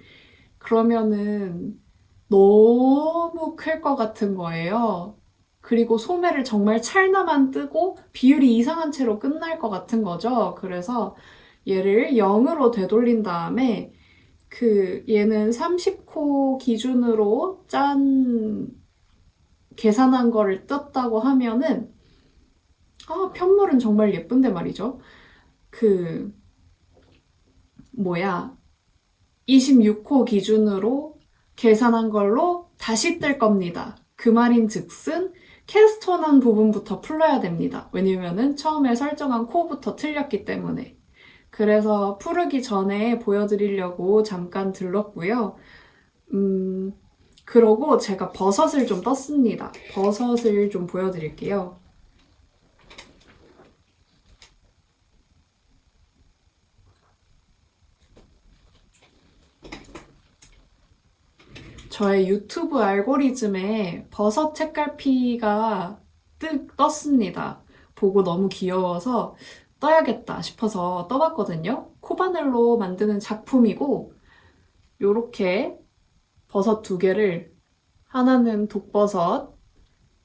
그러면은 너무 클 것 같은 거예요. 그리고 소매를 정말 찰나만 뜨고 비율이 이상한 채로 끝날 것 같은 거죠. 그래서 얘를 0으로 되돌린 다음에 얘는 30코 기준으로 계산한 거를 떴다고 하면은, 편물은 정말 예쁜데 말이죠. 26코 기준으로 계산한 걸로 다시 뜰 겁니다. 그 말인 즉슨 캐스톤한 부분부터 풀어야 됩니다. 왜냐면은 처음에 설정한 코부터 틀렸기 때문에. 그래서 풀기 전에 보여드리려고 잠깐 들렀고요. 그러고 제가 버섯을 좀 떴습니다. 버섯을 좀 보여드릴게요. 저의 유튜브 알고리즘에 버섯 책갈피가 떴습니다. 보고 너무 귀여워서 떠야겠다 싶어서 떠봤거든요. 코바늘로 만드는 작품이고, 요렇게 버섯 두 개를, 하나는 독버섯,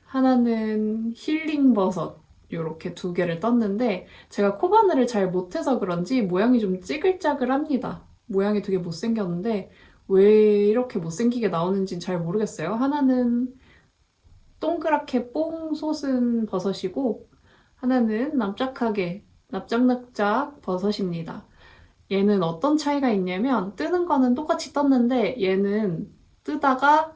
하나는 힐링버섯, 요렇게 두 개를 떴는데, 제가 코바늘을 잘 못해서 그런지 모양이 좀 찌글짜글합니다. 모양이 되게 못생겼는데, 왜 이렇게 못생기게 나오는지는 잘 모르겠어요. 하나는 동그랗게 뽕 솟은 버섯이고, 하나는 납작하게, 납작납작 버섯입니다. 얘는 어떤 차이가 있냐면, 뜨는 거는 똑같이 떴는데, 얘는 뜨다가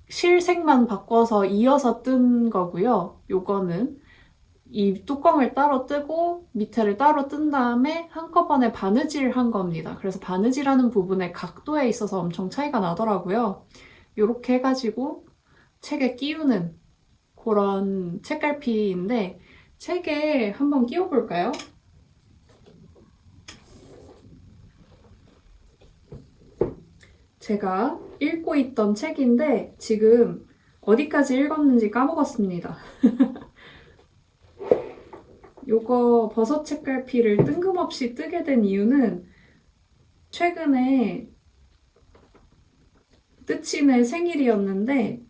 실색만 바꿔서 이어서 뜬 거고요. 요거는 이 뚜껑을 따로 뜨고 밑에를 따로 뜬 다음에 한꺼번에 바느질 한 겁니다. 그래서 바느질하는 부분의 각도에 있어서 엄청 차이가 나더라고요. 요렇게 해가지고 책에 끼우는 그런 책갈피인데, 책에 한번 끼워볼까요? 제가 읽고 있던 책인데 지금 어디까지 읽었는지 까먹었습니다. 요거 버섯 책갈피를 뜬금없이 뜨게 된 이유는 최근에 뜨친의 생일이었는데,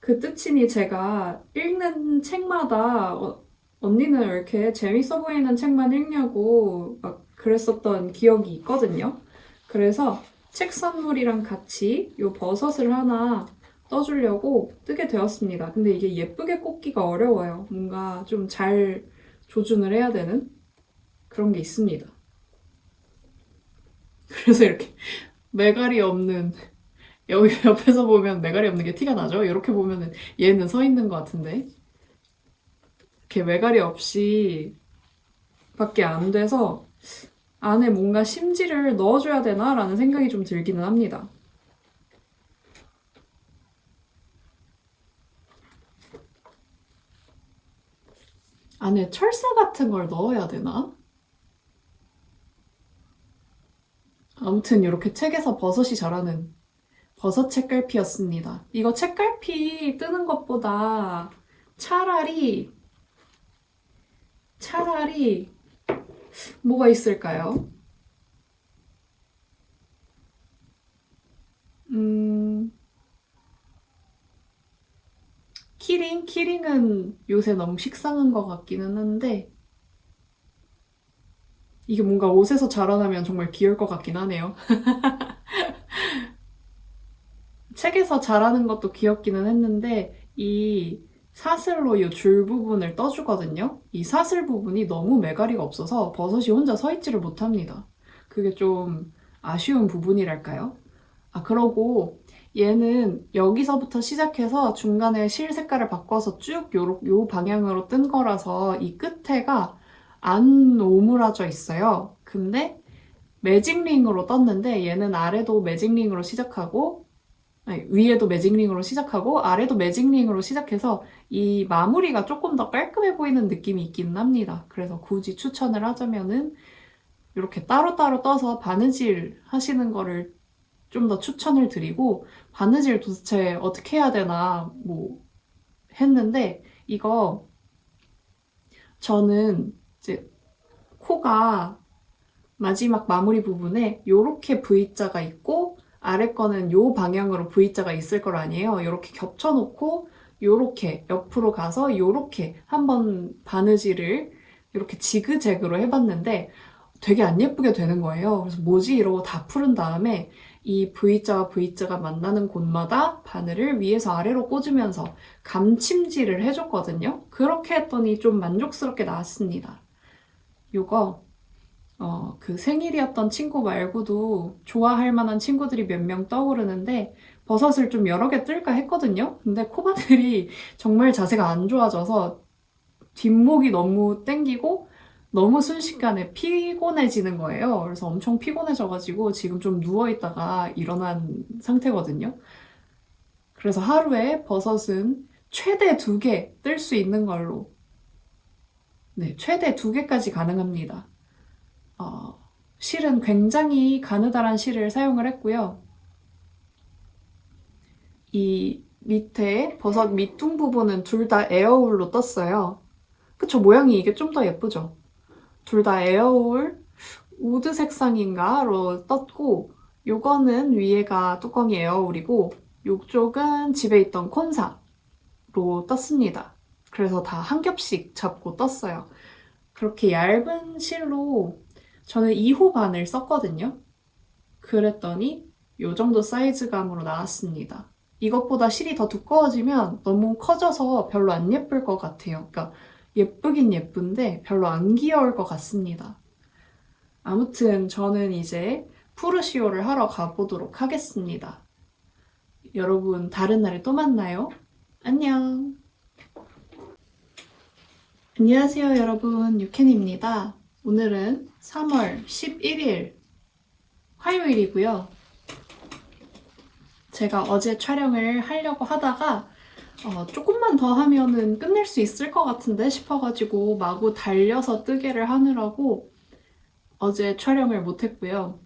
그 뜨친이 제가 읽는 책마다 언니는 왜 이렇게 재밌어 보이는 책만 읽냐고 막 그랬었던 기억이 있거든요. 그래서 책 선물이랑 같이 요 버섯을 하나 떠주려고 뜨게 되었습니다. 근데 이게 예쁘게 꽂기가 어려워요. 뭔가 좀 잘 조준을 해야 되는 그런 게 있습니다. 그래서 이렇게 매갈이 없는, 여기 옆에서 보면 매갈이 없는 게 티가 나죠? 이렇게 보면은 얘는 서 있는 것 같은데, 이렇게 매갈이 없이 밖에 안 돼서 안에 뭔가 심지를 넣어줘야 되나라는 생각이 좀 들기는 합니다. 안에 철사 같은 걸 넣어야 되나? 아무튼 이렇게 책에서 버섯이 자라는 버섯 책갈피였습니다. 이거 책갈피 뜨는 것보다 차라리 뭐가 있을까요? 키링? 키링은 요새 너무 식상한 것 같기는 한데, 이게 뭔가 옷에서 자라나면 정말 귀여울 것 같긴 하네요. 책에서 자라는 것도 귀엽기는 했는데, 이 사슬로 이 줄 부분을 떠주거든요. 이 사슬 부분이 너무 매가리가 없어서 버섯이 혼자 서 있지를 못합니다. 그게 좀 아쉬운 부분이랄까요? 아, 그러고 얘는 여기서부터 시작해서 중간에 실 색깔을 바꿔서 쭉 요 방향으로 뜬 거라서 이 끝에가 안 오므라져 있어요. 근데 매직링으로 떴는데, 얘는 아래도 매직링으로 시작하고, 아니, 위에도 매직링으로 시작하고 아래도 매직링으로 시작해서 이 마무리가 조금 더 깔끔해 보이는 느낌이 있기는 합니다. 그래서 굳이 추천을 하자면은 이렇게 따로따로 떠서 바느질 하시는 거를 좀 더 추천을 드리고, 바느질 도대체 어떻게 해야 되나 뭐 했는데, 이거 저는 이제 코가 마지막 마무리 부분에 요렇게 V자가 있고 아래 거는 요 방향으로 V자가 있을 걸 아니에요. 요렇게 겹쳐놓고 요렇게 옆으로 가서 요렇게 한번 바느질을 이렇게 지그재그로 해봤는데 되게 안 예쁘게 되는 거예요. 그래서 뭐지? 이러고 다 풀은 다음에 이 V자와 V자가 만나는 곳마다 바늘을 위에서 아래로 꽂으면서 감침질을 해줬거든요. 그렇게 했더니 좀 만족스럽게 나왔습니다. 요거 그 생일이었던 친구 말고도 좋아할 만한 친구들이 몇 명 떠오르는데, 버섯을 좀 여러 개 뜰까 했거든요. 근데 코바늘이 정말 자세가 안 좋아져서 뒷목이 너무 땡기고 너무 순식간에 피곤해지는 거예요. 그래서 엄청 피곤해져가지고 지금 좀 누워있다가 일어난 상태거든요. 그래서 하루에 버섯은 최대 2개 뜰 수 있는 걸로. 네, 최대 2개까지 가능합니다. 실은 굉장히 가느다란 실을 사용을 했고요. 이 밑에 버섯 밑둥 부분은 둘 다 에어울로 떴어요. 그쵸, 모양이 이게 좀 더 예쁘죠? 둘 다 에어울 우드 색상인가로 떴고, 요거는 위에가 뚜껑이 에어울이고 요쪽은 집에 있던 콘사로 떴습니다. 그래서 다 한 겹씩 잡고 떴어요. 그렇게 얇은 실로 저는 2호 반을 썼거든요. 그랬더니 요 정도 사이즈감으로 나왔습니다. 이것보다 실이 더 두꺼워지면 너무 커져서 별로 안 예쁠 것 같아요. 그러니까 예쁘긴 예쁜데 별로 안 귀여울 것 같습니다. 아무튼 저는 이제 푸르시오를 하러 가보도록 하겠습니다. 여러분 다른 날에 또 만나요. 안녕. 안녕하세요 여러분, 유캔입니다. 오늘은 3월 11일 화요일이고요. 제가 어제 촬영을 하려고 하다가 조금만 더 하면은 끝낼 수 있을 것 같은데 싶어가지고 마구 달려서 뜨개를 하느라고 어제 촬영을 못했고요.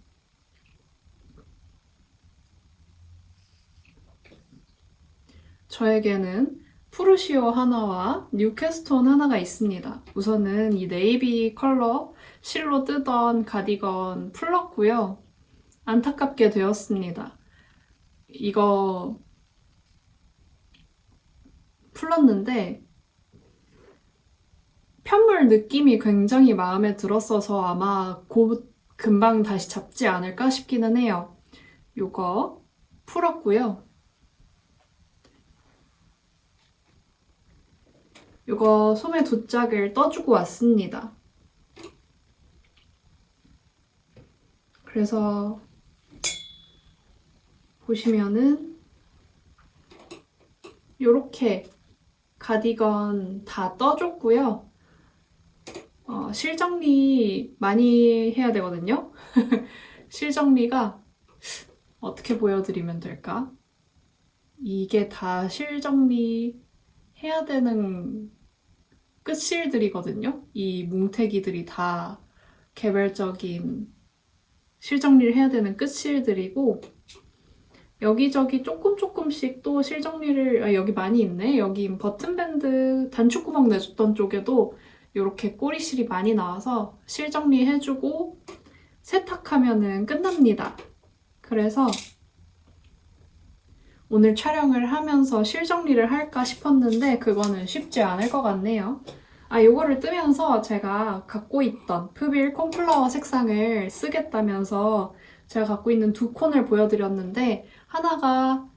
저에게는 푸르시오 하나와 뉴캐스톤 하나가 있습니다. 우선은 이 네이비 컬러 실로 뜨던 가디건 풀렀고요. 안타깝게 되었습니다. 이거 풀렀는데 편물 느낌이 굉장히 마음에 들었어서 아마 곧 금방 다시 잡지 않을까 싶기는 해요. 이거 풀었고요. 이거 소매 2짝을 떠주고 왔습니다. 그래서 보시면은 이렇게 가디건 다 떠줬고요. 실정리 많이 해야 되거든요. 실정리가 어떻게 보여드리면 될까? 이게 다 실정리 해야 되는 끝실들이거든요. 이 뭉태기들이 다 개별적인 실정리를 해야 되는 끝실들이고, 여기저기 조금씩 또 실정리를, 여기 많이 있네. 여기 버튼밴드 단축구멍 내줬던 쪽에도 이렇게 꼬리실이 많이 나와서 실정리 해주고 세탁하면은 끝납니다. 그래서 오늘 촬영을 하면서 실정리를 할까 싶었는데 그거는 쉽지 않을 것 같네요. 요거를 뜨면서 제가 갖고 있던 프빌 콘플라워 색상을 쓰겠다면서 제가 갖고 있는 2콘을 보여드렸는데 하나가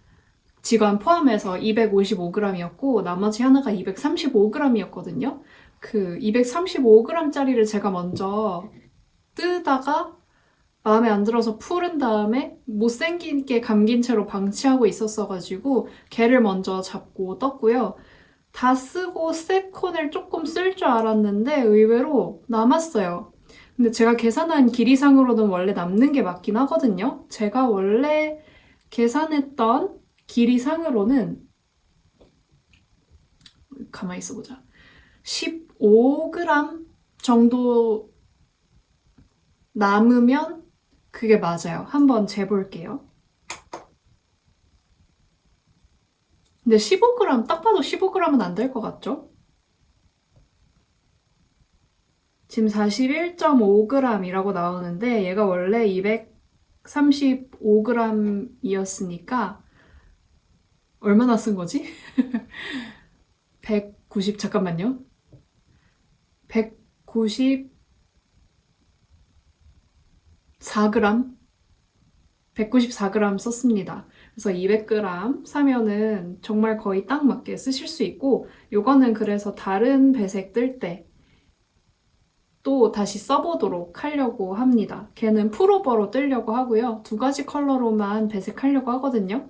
지관 포함해서 255g이었고 나머지 하나가 235g이었거든요. 그 235g짜리를 제가 먼저 뜨다가 마음에 안 들어서 풀은 다음에 못생기게 감긴 채로 방치하고 있었어가지고 걔를 먼저 잡고 떴고요. 다 쓰고 세콘을 조금 쓸 줄 알았는데 의외로 남았어요. 근데 제가 계산한 길이상으로는 원래 남는 게 맞긴 하거든요. 제가 원래 계산했던 길이상으로는 가만히 있어보자. 15g 정도 남으면 그게 맞아요. 한번 재볼게요. 근데 15g, 딱 봐도 15g은 안 될 것 같죠? 지금 41.5g이라고 나오는데 얘가 원래 235g이었으니까 얼마나 쓴 거지? 190, 잠깐만요. 194g? 194g 썼습니다. 그래서 200g 사면은 정말 거의 딱 맞게 쓰실 수 있고, 요거는 그래서 다른 배색 뜰 때 또 다시 써보도록 하려고 합니다. 걔는 풀오버로 뜨려고 하고요. 2가지 컬러로만 배색하려고 하거든요.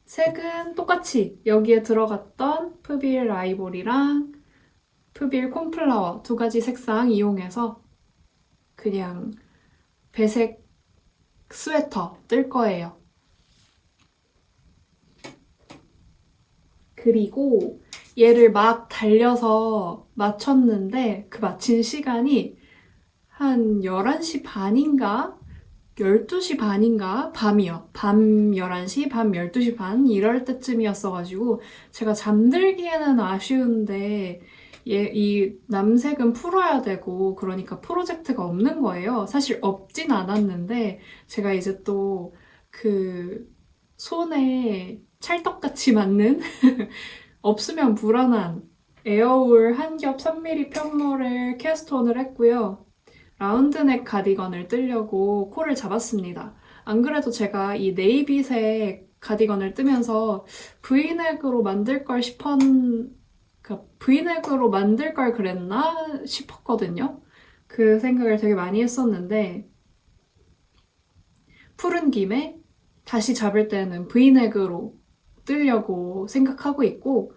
색은 똑같이 여기에 들어갔던 프빌 아이보리랑 프빌 콘플라워 두 가지 색상 이용해서 그냥 배색 스웨터 뜰 거예요. 그리고 얘를 막 달려서 맞췄는데 그 마친 시간이 한 11시 반인가? 12시 반인가? 밤이요. 밤 11시, 밤 12시 반 이럴 때쯤이었어가지고 제가 잠들기에는 아쉬운데 이 남색은 풀어야 되고 그러니까 프로젝트가 없는 거예요. 사실 없진 않았는데 제가 이제 또 그 손에 찰떡같이 맞는 없으면 불안한 에어울 한 겹 3mm 편물을 캐스톤을 했고요. 라운드넥 가디건을 뜨려고 콜을 잡았습니다. 안 그래도 제가 이 네이비색 가디건을 뜨면서 브이넥으로 만들 걸 그러니까 브이넥으로 만들 걸 그랬나 싶었거든요. 그 생각을 되게 많이 했었는데 푸른 김에 다시 잡을 때는 브이넥으로 뜨려고 생각하고 있고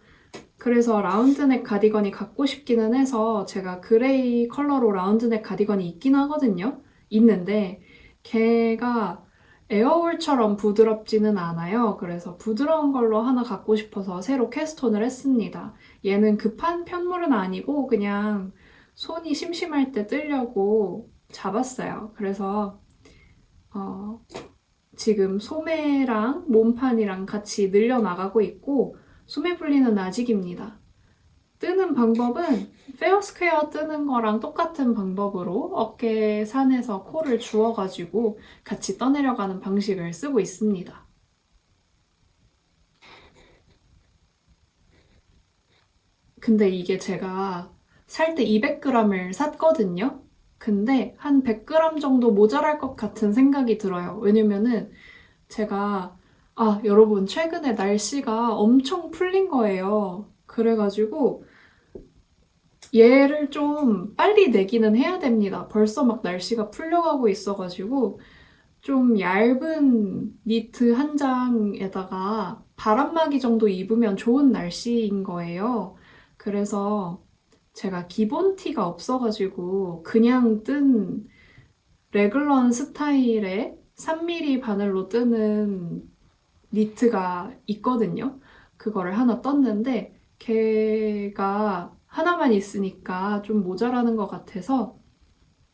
그래서 라운드넥 가디건이 갖고 싶기는 해서 제가 그레이 컬러로 라운드넥 가디건이 있긴 하거든요. 있는데 걔가 에어울처럼 부드럽지는 않아요. 그래서 부드러운 걸로 하나 갖고 싶어서 새로 캐스톤을 했습니다. 얘는 급한 편물은 아니고 그냥 손이 심심할 때 뜨려고 잡았어요. 그래서 지금 소매랑 몸판이랑 같이 늘려나가고 있고 소매 분리는 아직입니다. 뜨는 방법은 페어스퀘어 뜨는 거랑 똑같은 방법으로 어깨 산에서 코를 주워가지고 같이 떠내려가는 방식을 쓰고 있습니다. 근데 이게 제가 살 때 200g을 샀거든요? 근데 한 100g 정도 모자랄 것 같은 생각이 들어요. 왜냐면은 제가 여러분 최근에 날씨가 엄청 풀린 거예요. 그래가지고 얘를 좀 빨리 내기는 해야 됩니다. 벌써 막 날씨가 풀려가고 있어가지고 좀 얇은 니트 한 장에다가 바람막이 정도 입으면 좋은 날씨인 거예요. 그래서 제가 기본 티가 없어가지고 그냥 뜬 레글런 스타일의 3mm 바늘로 뜨는 니트가 있거든요. 그거를 하나 떴는데 걔가 하나만 있으니까 좀 모자라는 것 같아서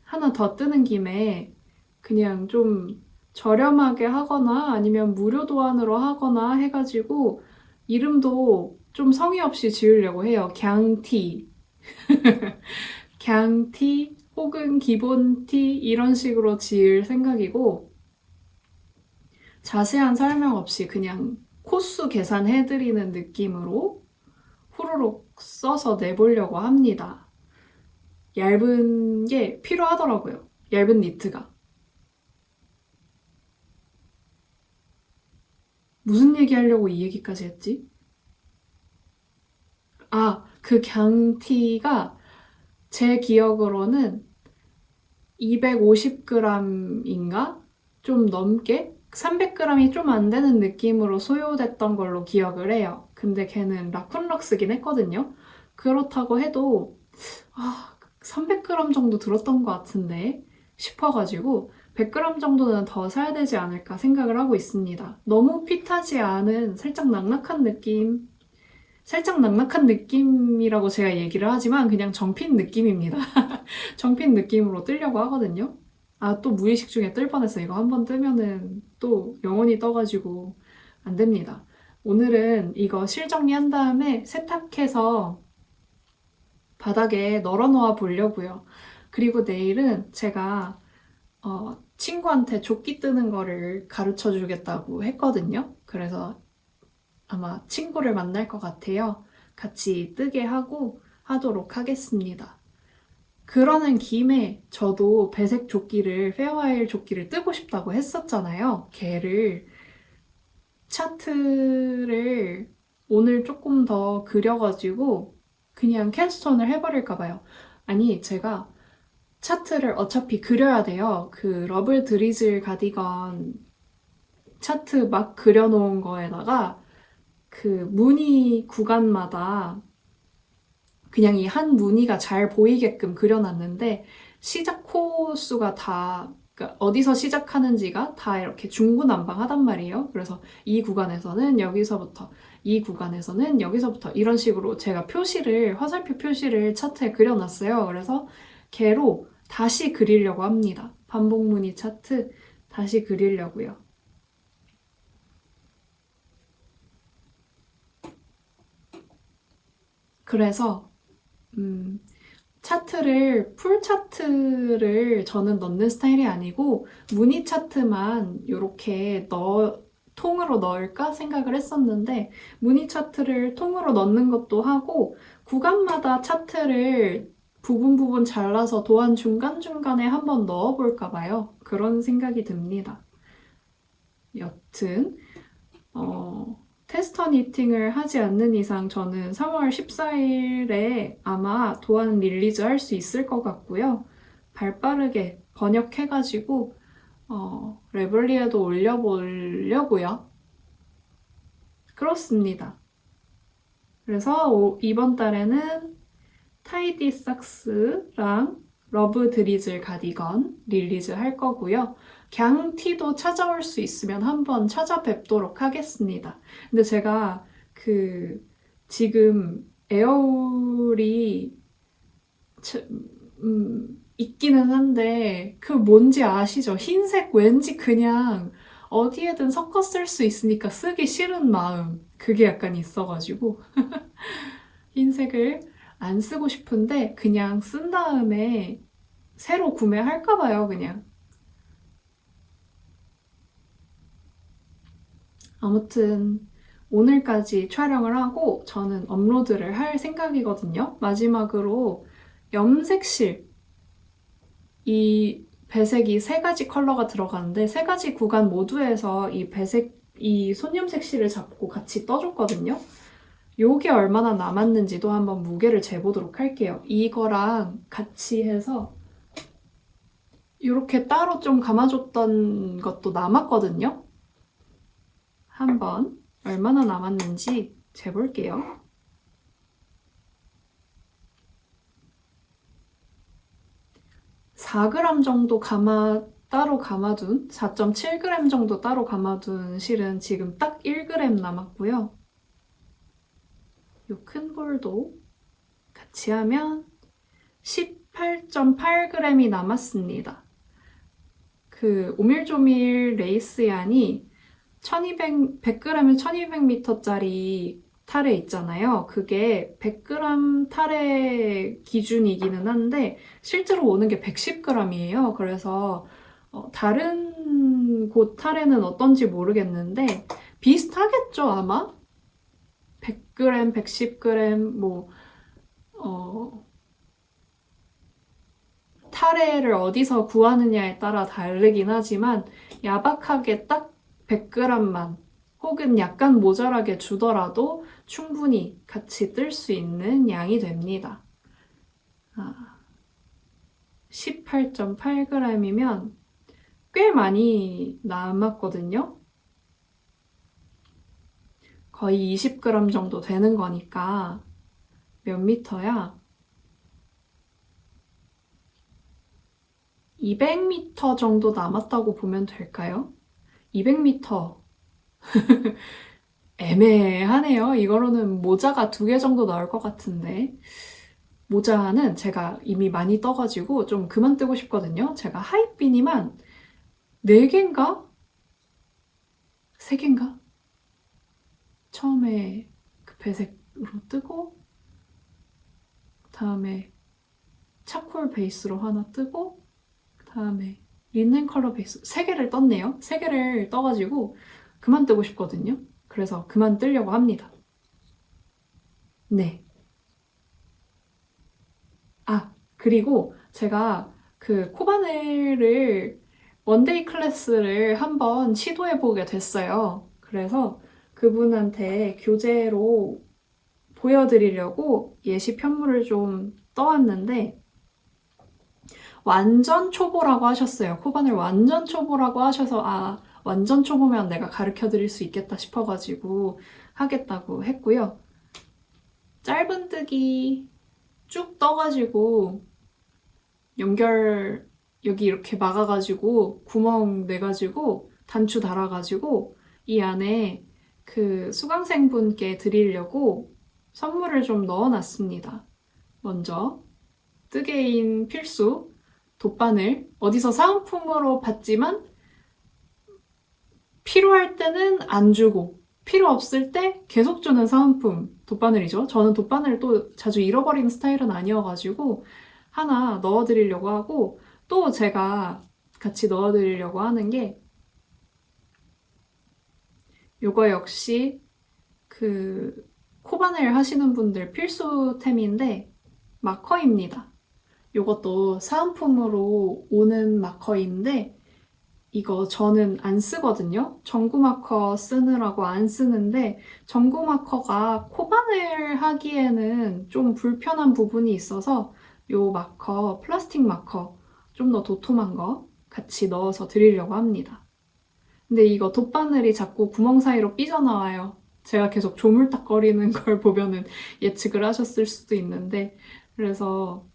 하나 더 뜨는 김에 그냥 좀 저렴하게 하거나 아니면 무료 도안으로 하거나 해가지고 이름도 좀 성의 없이 지으려고 해요. 갱티. 갱티 혹은 기본티 이런 식으로 지을 생각이고 자세한 설명 없이 그냥 코수 계산해드리는 느낌으로 후루룩 써서 내보려고 합니다. 얇은 게 필요하더라고요. 얇은 니트가. 무슨 얘기 하려고 이 얘기까지 했지? 그 갱티가 제 기억으로는 250g인가? 좀 넘게? 300g이 좀 안 되는 느낌으로 소요됐던 걸로 기억을 해요. 근데 걔는 라쿤럭스긴 했거든요. 그렇다고 해도 300g 정도 들었던 것 같은데 싶어가지고 100g 정도는 더 사야 되지 않을까 생각을 하고 있습니다. 너무 핏하지 않은 살짝 낙낙한 느낌이라고 제가 얘기를 하지만 그냥 정핀 느낌입니다. 정핀 느낌으로 뜨려고 하거든요. 또 무의식 중에 뜰 뻔했어. 이거 한번 뜨면은 또 영원히 떠가지고 안 됩니다. 오늘은 이거 실정리한 다음에 세탁해서 바닥에 널어놓아 보려고요. 그리고 내일은 제가 친구한테 조끼 뜨는 거를 가르쳐 주겠다고 했거든요. 그래서 아마 친구를 만날 것 같아요. 같이 뜨게 하도록 하겠습니다. 그러는 김에 저도 배색 조끼를, 페어와일 조끼를 뜨고 싶다고 했었잖아요. 걔를 차트를 오늘 조금 더 그려가지고 그냥 캐스톤을 해버릴까 봐요. 아니, 제가 차트를 어차피 그려야 돼요. 그 러블 드리즐 가디건 차트 막 그려놓은 거에다가 그 무늬 구간마다 그냥 이 한 무늬가 잘 보이게끔 그려놨는데 시작 코수가 다 그러니까 어디서 시작하는지가 다 이렇게 중구난방하단 말이에요. 그래서 이 구간에서는 여기서부터, 이 구간에서는 여기서부터 이런 식으로 제가 표시를 화살표 표시를 차트에 그려놨어요. 그래서 걔로 다시 그리려고 합니다. 반복 무늬 차트 다시 그리려고요. 그래서 차트를 풀 차트를 저는 넣는 스타일이 아니고 무늬 차트만 이렇게 통으로 넣을까 생각을 했었는데 무늬 차트를 통으로 넣는 것도 하고 구간마다 차트를 부분 잘라서 도안 중간중간에 한번 넣어볼까 봐요. 그런 생각이 듭니다. 여튼 테스터 니팅을 하지 않는 이상 저는 3월 14일에 아마 도안 릴리즈 할 수 있을 것 같고요. 발빠르게 번역해가지고 레블리에도 올려보려고요. 그렇습니다. 그래서 이번 달에는 타이디 삭스랑 러브 드리즐 가디건 릴리즈 할 거고요. 갱티도 찾아올 수 있으면 한번 찾아뵙도록 하겠습니다. 근데 제가 지금 에어울이 있기는 한데 그 뭔지 아시죠? 흰색 왠지 그냥 어디에든 섞어 쓸 수 있으니까 쓰기 싫은 마음 그게 약간 있어가지고 흰색을 안 쓰고 싶은데 그냥 쓴 다음에 새로 구매할까 봐요, 그냥. 아무튼 오늘까지 촬영을 하고 저는 업로드를 할 생각이거든요. 마지막으로 염색실 이 배색이 3가지 컬러가 들어가는데 3가지 구간 모두에서 이 손염색실을 잡고 같이 떠줬거든요. 요게 얼마나 남았는지도 한번 무게를 재보도록 할게요. 이거랑 같이 해서 이렇게 따로 좀 감아줬던 것도 남았거든요. 한번 얼마나 남았는지 재볼게요. 4g 정도 따로 감아둔 4.7g 정도 따로 감아둔 실은 지금 딱 1g 남았고요. 이 큰 볼도 같이 하면 18.8g이 남았습니다. 그 오밀조밀 레이스 얀이 100g에 1200m짜리 타레 있잖아요. 그게 100g 타레 기준이기는 한데 실제로 오는 게 110g이에요. 그래서 다른 곳 타레는 어떤지 모르겠는데 비슷하겠죠, 아마? 100g, 110g 뭐 타레를 어디서 구하느냐에 따라 다르긴 하지만 야박하게 딱 100g만 혹은 약간 모자라게 주더라도 충분히 같이 뜰 수 있는 양이 됩니다. 18.8g이면 꽤 많이 남았거든요. 거의 20g 정도 되는 거니까 몇 미터야? 200m 정도 남았다고 보면 될까요? 200m 애매하네요. 이거로는 모자가 2개 정도 나올 것 같은데 모자는 제가 이미 많이 떠가지고 좀 그만 뜨고 싶거든요. 제가 하이비니만 4개인가? 3개인가? 처음에 그 배색으로 뜨고 다음에 차콜 베이스로 하나 뜨고 다음에 린넨 컬러 베이스 3개를 떴네요. 3개를 떠가지고 그만 뜨고 싶거든요. 그래서 그만 뜨려고 합니다. 네. 그리고 제가 그 코바네를 원데이 클래스를 한번 시도해보게 됐어요. 그래서 그분한테 교재로 보여드리려고 예시 편물을 좀 떠왔는데 완전 초보라고 하셨어요. 코바늘 완전 초보라고 하셔서 완전 초보면 내가 가르쳐드릴 수 있겠다 싶어가지고 하겠다고 했고요. 짧은 뜨기 쭉 떠가지고 연결 여기 이렇게 막아가지고 구멍 내가지고 단추 달아가지고 이 안에 그 수강생분께 드리려고 선물을 좀 넣어놨습니다. 먼저 뜨개인 필수 돗바늘, 어디서 사은품으로 받지만 필요할 때는 안 주고 필요 없을 때 계속 주는 사은품 돗바늘이죠. 저는 돗바늘을 또 자주 잃어버리는 스타일은 아니어가지고 하나 넣어드리려고 하고, 또 제가 같이 넣어드리려고 하는 게 요거 역시 그 코바늘 하시는 분들 필수템인데 마커입니다. 요것도 사은품으로 오는 마커인데 이거 저는 안 쓰거든요. 전구 마커 쓰느라고 안 쓰는데 전구 마커가 코바늘 하기에는 좀 불편한 부분이 있어서 요 마커, 플라스틱 마커 좀 더 도톰한 거 같이 넣어서 드리려고 합니다. 근데 이거 돗바늘이 자꾸 구멍 사이로 삐져나와요. 제가 계속 조물딱거리는 걸 보면은 예측을 하셨을 수도 있는데, 그래서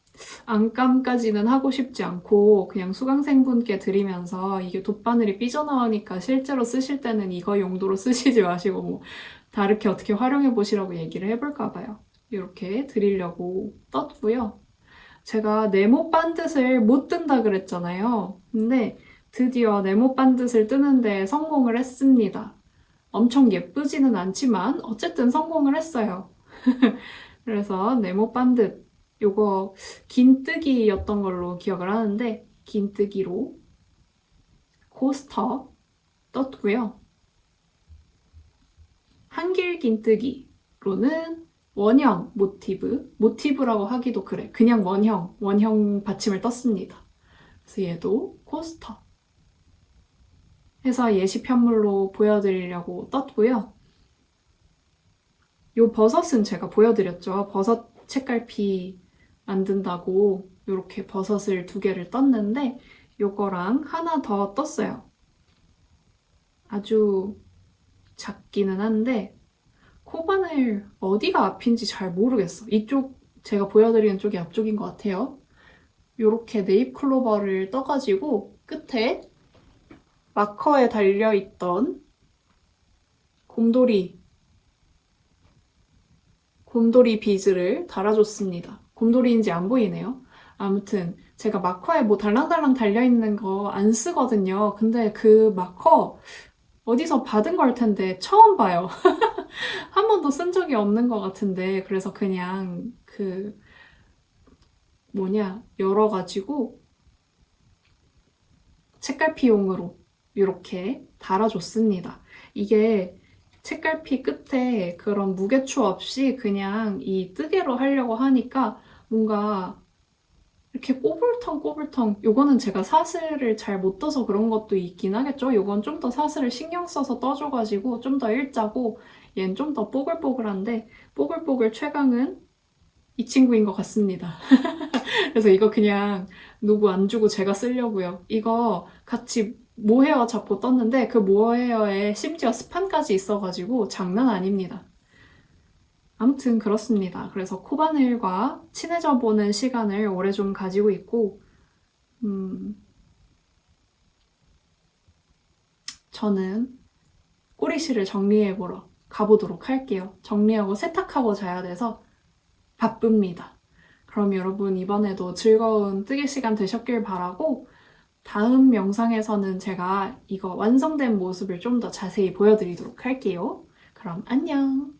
안감까지는 하고 싶지 않고 그냥 수강생분께 드리면서 이게 돗바늘이 삐져나오니까 실제로 쓰실 때는 이거 용도로 쓰시지 마시고 뭐 다르게 어떻게 활용해 보시라고 얘기를 해볼까 봐요. 이렇게 드리려고 떴고요. 제가 네모 반듯을 못 뜬다 그랬잖아요. 근데 드디어 네모 반듯을 뜨는데 성공을 했습니다. 엄청 예쁘지는 않지만 어쨌든 성공을 했어요. 그래서 네모 반듯, 요거 긴뜨기였던 걸로 기억을 하는데 긴뜨기로 코스터 떴고요. 한길 긴뜨기로는 원형 모티브라고 하기도 그래. 그냥 원형 받침을 떴습니다. 그래서 얘도 코스터 해서 예시편물로 보여드리려고 떴고요. 요 버섯은 제가 보여드렸죠. 버섯 책갈피 만든다고 이렇게 버섯을 2개를 떴는데 요거랑 하나 더 떴어요. 아주 작기는 한데 코바늘 어디가 앞인지 잘 모르겠어. 이쪽 제가 보여드리는 쪽이 앞쪽인 것 같아요. 요렇게 네잎 클로버를 떠가지고 끝에 마커에 달려있던 곰돌이 비즈를 달아줬습니다. 곰돌이인지 안 보이네요. 아무튼 제가 마커에 뭐 달랑달랑 달려있는 거 안 쓰거든요. 근데 그 마커 어디서 받은 걸 텐데 처음 봐요. 한 번도 쓴 적이 없는 것 같은데, 그래서 그냥 열어가지고 책갈피용으로 이렇게 달아줬습니다. 이게 책갈피 끝에 그런 무게추 없이 그냥 이 뜨개로 하려고 하니까 뭔가 이렇게 꼬불텅, 요거는 제가 사슬을 잘 못 떠서 그런 것도 있긴 하겠죠. 요건 좀 더 사슬을 신경 써서 떠줘가지고 좀 더 일자고, 얘는 좀 더 뽀글뽀글한데 뽀글뽀글 최강은 이 친구인 것 같습니다. 그래서 이거 그냥 누구 안 주고 제가 쓰려고요. 이거 같이 모헤어 잡고 떴는데 그 모헤어에 심지어 스판까지 있어가지고 장난 아닙니다. 아무튼 그렇습니다. 그래서 코바늘과 친해져 보는 시간을 올해 좀 가지고 있고, 저는 꼬리실을 정리해보러 가보도록 할게요. 정리하고 세탁하고 자야 돼서 바쁩니다. 그럼 여러분 이번에도 즐거운 뜨개 시간 되셨길 바라고, 다음 영상에서는 제가 이거 완성된 모습을 좀 더 자세히 보여드리도록 할게요. 그럼 안녕!